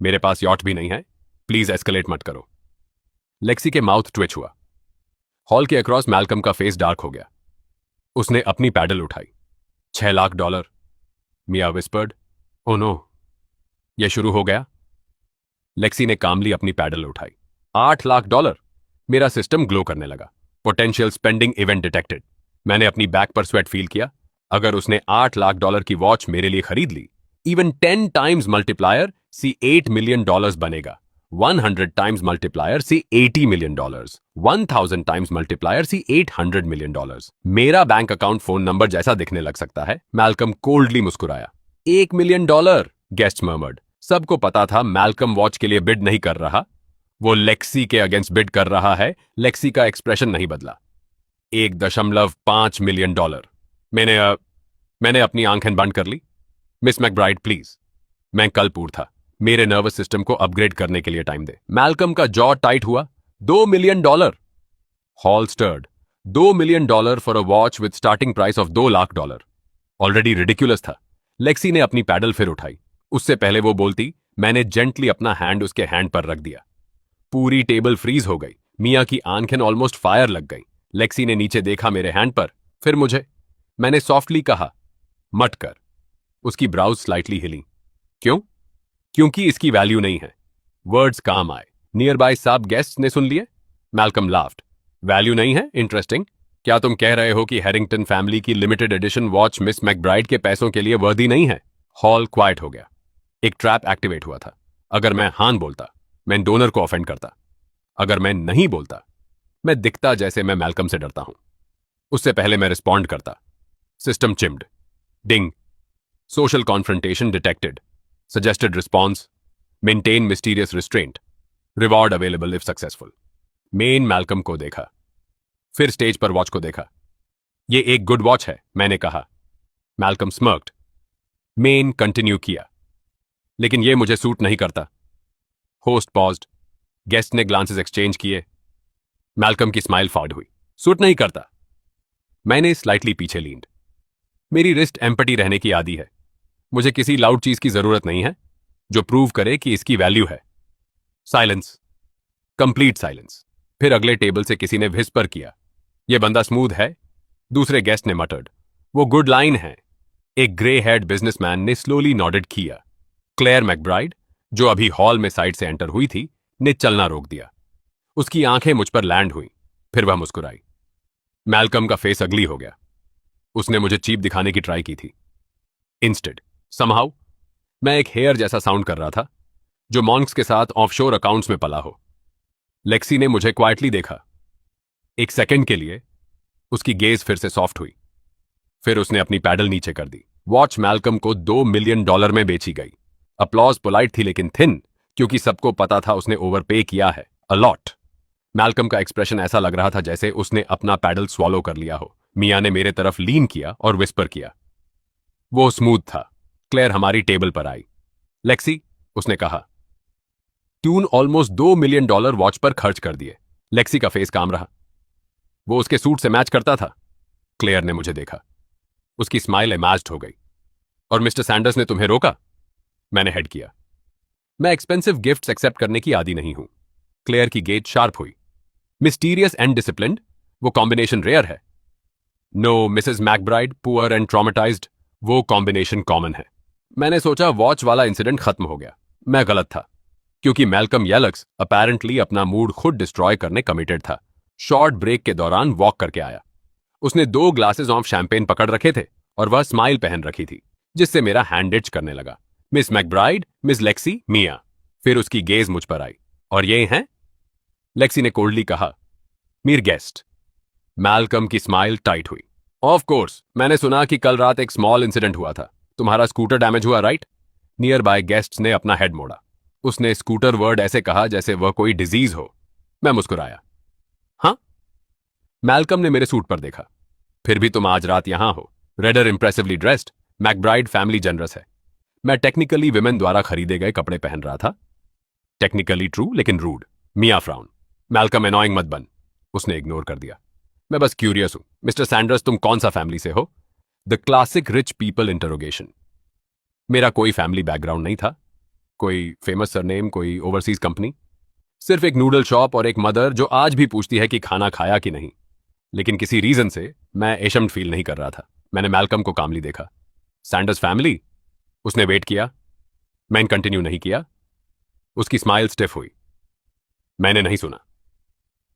मेरे पास यॉट भी नहीं है। प्लीज एस्केलेट मत करो। लेक्सी के माउथ ट्विच हुआ। हॉल के अक्रॉस मैल्कम का फेस डार्क हो गया। उसने अपनी पैडल उठाई। $6 लाख। मिया विस्पर्ड। ओ नो, यह शुरू हो गया। लेक्सी ने कामली अपनी पैडल उठाई। $8 लाख। मेरा सिस्टम ग्लो करने लगा। Potential spending event detected. मैंने अपनी बैक पर स्वेट फील किया। अगर उसने $8 लाख की वॉच मेरे लिए खरीद ली, इवन 10 टाइम्स मल्टीप्लायर सी $8 मिलियन बनेगा। 100 टाइम्स मल्टीप्लायर सी $80 मिलियन, 1000 टाइम्स मल्टीप्लायर सी $800 मिलियन। मेरा बैंक अकाउंट फोन नंबर जैसा दिखने लग सकता है। मैल्कम कोल्डली मुस्कुराया। $1 मिलियन, गेस्ट मर्मर्ड। सबको पता था मैल्कम वॉच के लिए बिड नहीं कर रहा, वो लेक्सी के अगेंस्ट बिड कर रहा है। लेक्सी का एक्सप्रेशन नहीं बदला। $1.5 मिलियन। मैंने अपनी आंखें बंद कर ली। मिस मैकब्राइड प्लीज, मैं कल पूर था, मेरे नर्वस सिस्टम को अपग्रेड करने के लिए टाइम दे। मैल्कम का जॉ टाइट हुआ। $2 million. Hall stirred. $2 million for a watch with starting price of $2 lakh already ridiculous था। लेक्सी ने अपनी पैडल फिर उठाई। उससे पहले वो बोलती, मैंने जेंटली अपना हैंड उसके हैंड पर रख दिया। पूरी टेबल फ्रीज हो गई। मिया की आंखें ऑलमोस्ट फायर लग गई। लेक्सी ने नीचे देखा मेरे हैंड पर, फिर मुझे। मैंने सॉफ्टली कहा, मत कर। उसकी ब्राउज स्लाइटली हिली। क्यों? क्योंकि इसकी वैल्यू नहीं है। वर्ड्स काम आए। नियर बाय साब गेस्ट ने सुन लिए। Malcolm laughed. वैल्यू नहीं है? इंटरेस्टिंग। क्या तुम कह रहे हो कि हैरिंगटन फैमिली की limited edition watch miss McBride के पैसों के लिए वर्दी नहीं है? हॉल क्वाइट हो गया। एक ट्रैप एक्टिवेट हुआ था। अगर मैं हां बोलता, मैं डोनर को ऑफेंड करता। अगर मैं नहीं बोलता, मैं दिखता जैसे मैं मैल्कम से डरता हूं। उससे पहले मैं रिस्पॉन्ड करता। System chimed. Ding. Social confrontation detected. Suggested response, maintain mysterious restraint, reward available if successful. मेन मैल्कम को देखा, फिर स्टेज पर वॉच को देखा। ये एक गुड वॉच है, मैंने कहा। मैल्कम स्मर्क्ड। मेन कंटिन्यू किया, लेकिन ये मुझे सूट नहीं करता। Host paused. गेस्ट ने ग्लांसेस एक्सचेंज किए। मैल्कम की स्माइल फॉर्ड हुई। सूट नहीं करता। मैंने स्लाइटली पीछे लीन्ड। मेरी रिस्ट एम्पटी रहने की आदी है। मुझे किसी लाउड चीज की जरूरत नहीं है जो प्रूव करे कि इसकी वैल्यू है। साइलेंस। Complete silence. फिर अगले टेबल से किसी ने विस्पर किया, यह बंदा स्मूथ है। दूसरे गेस्ट ने मटर्ड, वो गुड लाइन है। एक ग्रे हेड बिजनेसमैन ने स्लोली नॉडेड किया। क्लेयर मैकब्राइड, जो अभी हॉल में साइड से एंटर हुई थी, ने चलना रोक दिया। उसकी आंखें मुझ पर लैंड हुई, फिर वह मुस्कुराई। मैल्कम का फेस अगली हो गया। उसने मुझे चीप दिखाने की ट्राई की थी। इंस्टेड समहाउ मैं एक हेयर जैसा साउंड कर रहा था, जो मॉन्क्स के साथ ऑफशोर अकाउंट्स में पला हो। लेक्सी ने मुझे क्वाइटली देखा। एक सेकंड के लिए उसकी गेज फिर से सॉफ्ट हुई, फिर उसने अपनी पैडल नीचे कर दी। वॉच मैल्कम को $2 मिलियन में बेची गई। अपलॉज पोलाइट थी लेकिन थिन, क्योंकि सबको पता था उसने ओवरपे किया है, अलॉट। मैल्कम का एक्सप्रेशन ऐसा लग रहा था जैसे उसने अपना पैडल स्वॉलो कर लिया हो। मिया ने मेरे तरफ लीन किया और विस्पर किया। वो स्मूथ था। क्लेयर हमारी टेबल पर आई। लेक्सी, उसने कहा, ट्यून ऑलमोस्ट $2 मिलियन वॉच पर खर्च कर दिए। लेक्सी का फेस काम रहा। वो उसके सूट से मैच करता था। क्लेयर ने मुझे देखा। उसकी स्माइल इमेज्ड हो गई। और मिस्टर सैंडर्स ने तुम्हें रोका? मैंने हेड किया। मैं एक्सपेंसिव गिफ्ट्स एक्सेप्ट करने की आदी नहीं हूं। क्लेयर की गेज शार्प हुई। मिस्टीरियस एंड डिसिप्लिन्ड, वो कॉम्बिनेशन रेयर है। No Mrs McBride, poor and traumatised, वो कॉम्बिनेशन कॉमन है। मैंने सोचा वॉच वाला इंसिडेंट खत्म हो गया। मैं गलत था, क्योंकि मैल्कम येलक्स अपैरेंटली अपना मूड खुद डिस्ट्रॉय करने कमिटेड था। शॉर्ट ब्रेक के दौरान वॉक करके आया। उसने 2 ग्लासेस ऑफ शैंपेन पकड़ रखे थे और वह स्माइल पहन रखी थी, जिससे मेरा हैंड इच करने लगा। मिस मैकब्राइड, मिस लेक्सी, मिया। फिर उसकी गेज मुझ पर आई। और ये हैं? लेक्सी ने कोल्डली कहा, मीर गेस्ट। मैल्कम की स्माइल टाइट हुई। ऑफ कोर्स, मैंने सुना कि कल रात एक स्मॉल इंसिडेंट हुआ था। तुम्हारा स्कूटर डैमेज हुआ, राइट? नियर बाय गेस्ट ने अपना हेड मोड़ा। उसने स्कूटर वर्ड ऐसे कहा जैसे वह कोई डिजीज हो। मैं मुस्कुराया। हाँ? मैल्कम ने मेरे सूट पर देखा। फिर भी तुम आज रात यहां हो, rather impressively dressed. McBride family generous है। मैं टेक्निकली विमेन द्वारा खरीदे गए कपड़े पहन रहा था। टेक्निकली ट्रू लेकिन रूड। मिया फ्राउन। मैल्कम एनॉइंग मत बन। उसने इग्नोर कर दिया। मैं बस क्यूरियस हूं। मिस्टर सैंडर्स, तुम कौन सा फैमिली से हो? The classic rich people interrogation. मेरा कोई फैमिली बैकग्राउंड नहीं था। कोई फेमस सरनेम, कोई ओवरसीज कंपनी। सिर्फ एक नूडल शॉप और एक मदर जो आज भी पूछती है कि खाना खाया कि नहीं। लेकिन किसी रीजन से मैं एशम्ड फील नहीं कर रहा था। मैंने मैल्कम को कामली देखा। Sanders family? उसने वेट किया। मैंने कंटिन्यू नहीं किया। उसकी स्माइल स्टिफ हुई। मैंने नहीं सुना।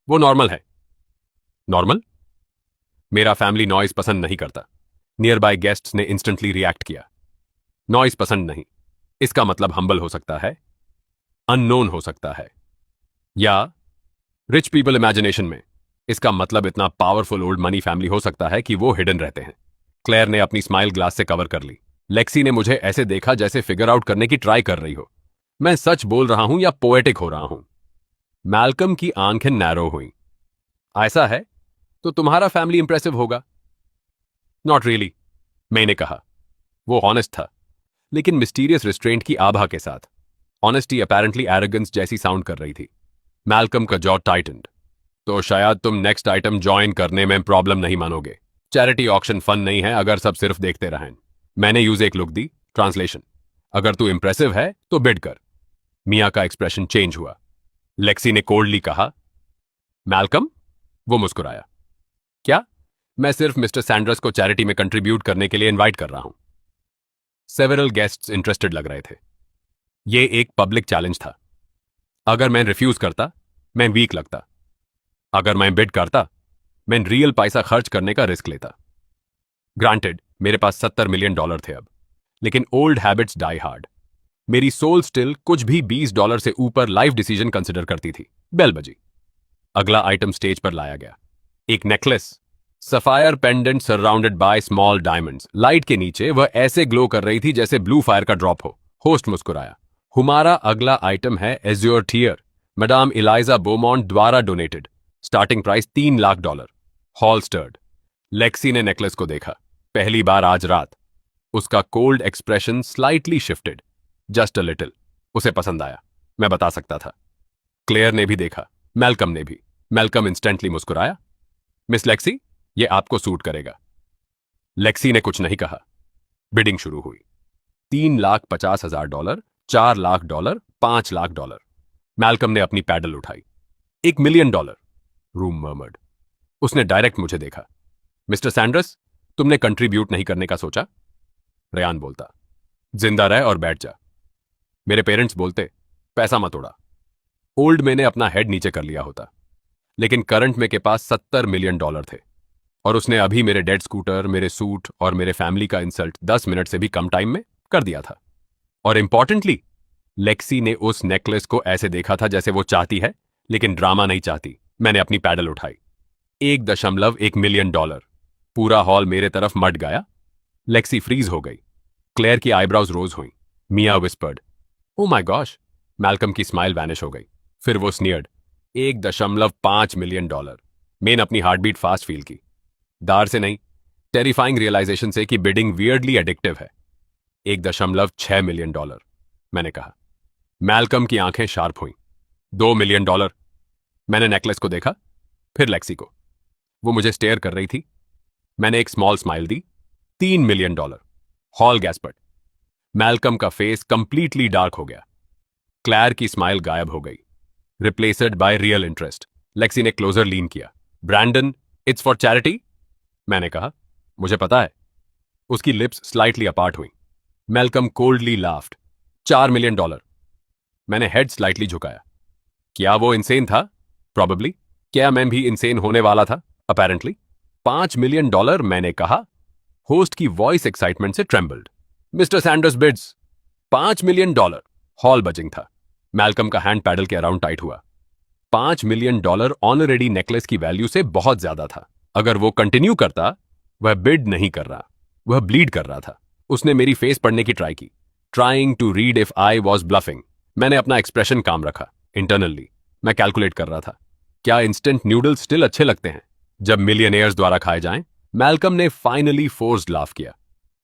वो नॉर्मल है। नॉर्मल? मेरा फैमिली नॉइज पसंद नहीं करता। नियर बाय गेस्ट्स ने इंस्टेंटली रिएक्ट किया। नॉइज पसंद नहीं, इसका मतलब हम्बल हो सकता है। अननोन हो सकता है, या रिच पीपल इमेजिनेशन में इसका मतलब इतना पावरफुल ओल्ड मनी फैमिली हो सकता है कि वो हिडन रहते हैं। क्लेयर ने अपनी स्माइल ग्लास से कवर कर ली। लेक्सी ने मुझे ऐसे देखा जैसे फिगर आउट करने की ट्राई कर रही हो, मैं सच बोल रहा हूं या पोएटिक हो रहा हूं। मैल्कम की आंखें नैरो हुई। ऐसा है तो तुम्हारा फैमिली इंप्रेसिव होगा। नॉट रियली, मैंने कहा। वो ऑनेस्ट था, लेकिन मिस्टीरियस रिस्ट्रेंट की आभा के साथ। ऑनेस्टी अपेरेंटली एरोगेंस जैसी साउंड कर रही थी। मैल्कम का जॉ टाइटन्ड। तो शायद तुम नेक्स्ट आइटम ज्वाइन करने में प्रॉब्लम नहीं मानोगे। चैरिटी ऑक्शन फन नहीं है अगर सब सिर्फ देखते रहें। मैंने यूज एक लुक दी। ट्रांसलेशन, अगर तू इंप्रेसिव है तो बिड कर। मिया का एक्सप्रेशन चेंज हुआ। लेक्सी ने कोल्डली कहा, मैल्कम? वो मुस्कुराया। क्या? मैं सिर्फ मिस्टर सैंडर्स को चैरिटी में कंट्रीब्यूट करने के लिए इनवाइट कर रहा हूं। सेवरल गेस्ट्स इंटरेस्टेड लग रहे थे। यह एक पब्लिक चैलेंज था। अगर मैं रिफ्यूज करता, मैं वीक लगता। अगर मैं बिड करता, मैं रियल पैसा खर्च करने का रिस्क लेता। ग्रांटेड, मेरे पास $70 मिलियन थे अब, लेकिन ओल्ड हैबिट्स डाई हार्ड। मेरी सोल स्टिल कुछ भी $20 से ऊपर लाइफ डिसीजन कंसिडर करती थी। बेल बजी। अगला आइटम स्टेज पर लाया गया। एक necklace, sapphire pendant surrounded by small diamonds. Light के नीचे वह ऐसे ग्लो कर रही थी जैसे ब्लू फायर का ड्रॉप हो। होस्ट मुस्कुराया। हमारा अगला आइटम है Azure Tear, madam Eliza Beaumont द्वारा donated. Starting price $3 lakh. Hall stirred. Lexi ने नेकलेस को देखा, पहली बार आज रात। उसका cold expression slightly shifted, just a little. उसे पसंद आया, मैं बता सकता था। क्लेयर ने भी देखा, मैल्कम ने भी। मैल्कम इंस्टेंटली मुस्कुराया। मिस लेक्सी, ये आपको सूट करेगा। लेक्सी ने कुछ नहीं कहा। बिडिंग शुरू हुई। $3,50,000, $4 लाख, $5 लाख। मैल्कम ने अपनी पैडल उठाई। $1 मिलियन, रूम मर्मर्ड। उसने डायरेक्ट मुझे देखा। मिस्टर सैंडर्स, तुमने कंट्रीब्यूट नहीं करने का सोचा? रेयान बोलता, जिंदा रह और बैठ जा। मेरे पेरेंट्स बोलते, पैसा मत उड़ा। ओल्ड मैंने अपना हेड नीचे कर लिया होता, लेकिन करंट में के पास $70 मिलियन थे, और उसने अभी मेरे डेड स्कूटर, मेरे सूट और मेरे फैमिली का इंसल्ट 10 मिनट से भी कम टाइम में कर दिया था। और इंपॉर्टेंटली, लेक्सी ने उस नेकलेस को ऐसे देखा था जैसे वो चाहती है, लेकिन ड्रामा नहीं चाहती। मैंने अपनी पैडल उठाई। $1.1 मिलियन। पूरा हॉल मेरे तरफ मट गया। लेक्सी फ्रीज हो गई। क्लेयर की आईब्राउज रोज हुई। Mia whispered, oh my gosh. Malcolm की स्माइल वैनिश हो गई। फिर वो स्नियर्ड, $1.5 मिलियन। मैंने अपनी हार्टबीट फास्ट फील की। दार से नहीं, टेरिफाइंग रियलाइजेशन से कि बिडिंग वियर्डली एडिक्टिव है। $1.6 मिलियन, मैंने कहा। मैल्कम की आंखें शार्प हुईं। $2 मिलियन। मैंने नेकलेस को देखा, फिर लेक्सी को। वो मुझे स्टेयर कर रही थी। मैंने एक स्मॉल स्माइल दी। $3 मिलियन। Hall gasped. मैल्कम का फेस कंप्लीटली डार्क हो गया। क्लैर की स्माइल गायब हो गई, replaced by real interest. Lexi ने क्लोजर लीन किया। ब्रैंडन, इट्स फॉर चैरिटी, मैंने कहा। मुझे पता है। उसकी लिप्स स्लाइटली अपार्ट हुई। Malcolm coldly laughed. $4 मिलियन। मैंने हेड स्लाइटली झुकाया। क्या वो इंसेन था? प्रॉबेबली। क्या मैं भी इंसेन होने वाला था? अपेरेंटली। $5 मिलियन, मैंने कहा। होस्ट की वॉइस एक्साइटमेंट से trembled. Mister Sanders bids $5 million. Hall buzzing था। मैल्कम का हैंड पैडल के अराउंड टाइट हुआ। $5 मिलियन ऑनरेडी नेकलेस की वैल्यू से बहुत ज्यादा था। अगर वो कंटिन्यू करता, वह बिड नहीं कर रहा, वह ब्लीड कर रहा था। उसने मेरी फेस पढ़ने की ट्राई की, trying to read if I was bluffing. मैंने अपना एक्सप्रेशन काम रखा। इंटरनली मैं कैलकुलेट कर रहा था, क्या इंस्टेंट नूडल्स स्टिल अच्छे लगते हैं जब मिलियनेयर्स द्वारा खाए जाएं? मैल्कम ने फाइनली फोर्स्ड लाफ किया।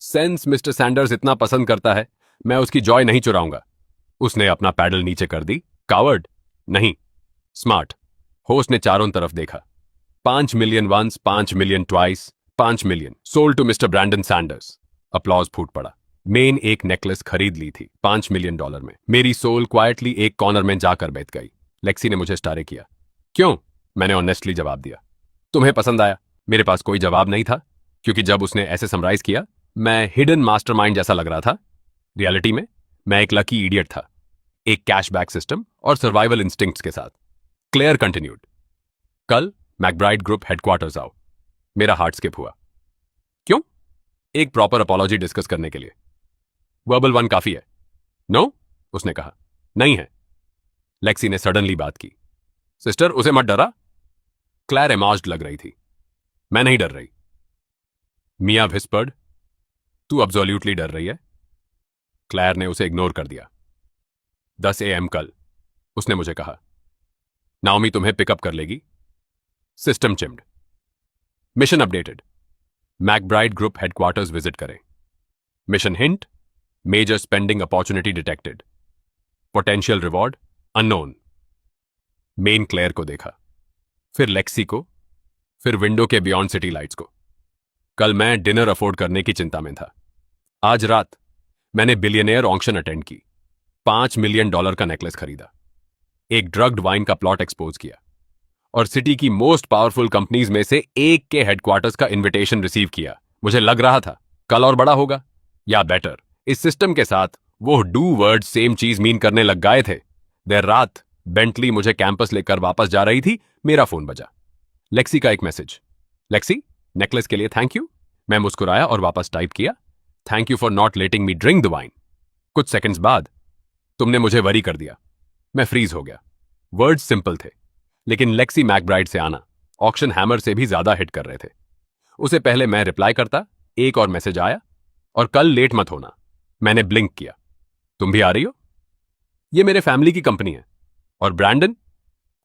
सेंस मिस्टर सैंडर्स इतना पसंद करता है, मैं उसकी जॉय नहीं चुराऊंगा। उसने अपना पैडल नीचे कर दी। कावर्ड नहीं, स्मार्ट। होस्ट ने चारों तरफ देखा। 5 million once, 5 million twice, 5 million sold to mister Brandon Sanders. Applause फूट पड़ा। मेन एक नेकलेस खरीद ली थी $5 मिलियन में। मेरी सोल क्वाइटली एक कॉर्नर में जाकर बैठ गई। लेक्सी ने मुझे स्टारे किया। क्यों? मैंने ऑनेस्टली जवाब दिया। तुम्हें पसंद आया? मेरे पास कोई जवाब नहीं था, क्योंकि जब उसने ऐसे समराइज किया, मैं हिडन मास्टरमाइंड जैसा लग रहा था। रियलिटी में मैं एक लकी इडियट था, एक कैशबैक सिस्टम और सर्वाइवल इंस्टिंक्ट्स के साथ। क्लेयर कंटिन्यूड, कल मैकब्राइड ग्रुप हेडक्वार्टर्स आओ। मेरा हार्ट स्किप हुआ। क्यों? एक प्रॉपर अपॉलॉजी डिस्कस करने के लिए। वर्बल वन काफी है? नो, उसने कहा। नहीं है। लेक्सी ने सडनली बात की। सिस्टर, उसे मत डरा। क्लैर एमाज्ड लग रही थी। मैं नहीं डर रही। मिया विस्पर्ड, तू अब्सोल्यूटली डर रही है। क्लैर ने उसे इग्नोर कर दिया। 10 AM कल, उसने मुझे कहा। नाओमी तुम्हें पिकअप कर लेगी। System chimed. Mission updated. McBride group headquarters visit करें। Mission hint, major spending opportunity detected. Potential reward unknown. मेन क्लेयर को देखा, फिर लेक्सी को, फिर विंडो के बियॉन्ड सिटी लाइट्स को। कल मैं डिनर अफोर्ड करने की चिंता में था। आज रात मैंने बिलियनियर ऑक्शन अटेंड की, $5 मिलियन का नेकलेस खरीदा, एक ड्रग्ड वाइन का प्लॉट एक्सपोज किया और सिटी की मोस्ट पावरफुल कंपनीज में से एक के हेडक्वार्टर्स का इनविटेशन रिसीव किया। मुझे लग रहा था कल और बड़ा होगा, या बेटर, इस सिस्टम के साथ वो डू वर्ड सेम चीज मीन करने लग गए थे। देर रात बेंटली मुझे कैंपस लेकर वापस जा रही थी। मेरा फोन बजा। लेक्सी का एक मैसेज। लेक्सी, नेकलेस के लिए थैंक यू। मैं मुस्कुराया और वापस टाइप किया, thank you for not letting me drink the wine. कुछ सेकंड्स बाद, तुमने मुझे वरी कर दिया। मैं फ्रीज हो गया। वर्ड्स सिंपल थे, लेकिन लेक्सी मैकब्राइड से आना ऑक्शन हैमर से भी ज्यादा हिट कर रहे थे। उसे पहले मैं रिप्लाई करता, एक और मैसेज आया, और कल लेट मत होना। मैंने ब्लिंक किया। तुम भी आ रही हो? ये मेरे फैमिली की कंपनी है। और ब्रैंडन,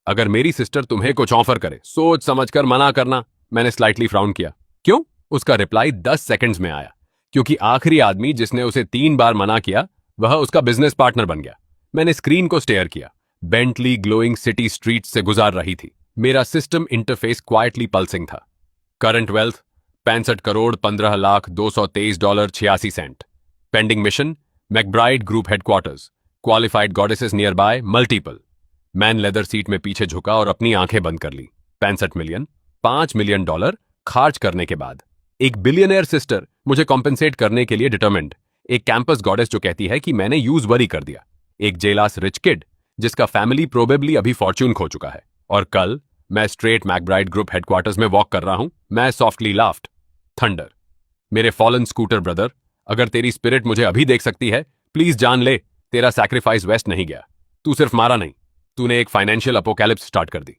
अगर मेरी सिस्टर तुम्हें कुछ ऑफर करे, सोच समझकर मना करना। मैंने स्लाइटली फ्राउन किया। क्यों? उसका रिप्लाई 10 सेकंड्स में आया, क्योंकि आखिरी आदमी जिसने उसे 3 बार मना किया वह उसका बिजनेस पार्टनर बन गया। मैंने स्क्रीन को स्टेयर किया। बेंटली ग्लोइंग सिटी स्ट्रीट से गुजार रही थी। मेरा सिस्टम इंटरफेस क्वाइटली पल्सिंग था। Current wealth 65 crore 15,223.86। Pending mission, McBride group headquarters, qualified goddesses near by, multiple. Man leather seat में पीछे झुका और अपनी आंखें बंद कर ली। 65 मिलियन, $5 मिलियन खर्च करने के बाद एक बिलियनियर सिस्टर मुझे कॉम्पेंसेट करने के लिए डिटरमिन्ड। एक कैंपस गॉडेस जो कहती है कि मैंने यूज वरी कर दिया। एक जेलास रिच किड जिसका फैमिली प्रोबेबली अभी फॉर्च्यून खो चुका है। और कल मैं स्ट्रेट मैकब्राइड ग्रुप हेडक्वार्टर्स में वॉक कर रहा हूं। मैं सॉफ्टली लाफ्ड। थंडर, मेरे फॉलन स्कूटर ब्रदर, अगर तेरी स्पिरिट मुझे अभी देख सकती है, प्लीज जान ले, तेरा सैक्रिफाइस वेस्ट नहीं गया। तू सिर्फ मारा नहीं, तूने एक फाइनेंशियल अपोकैलिप्स स्टार्ट कर दी।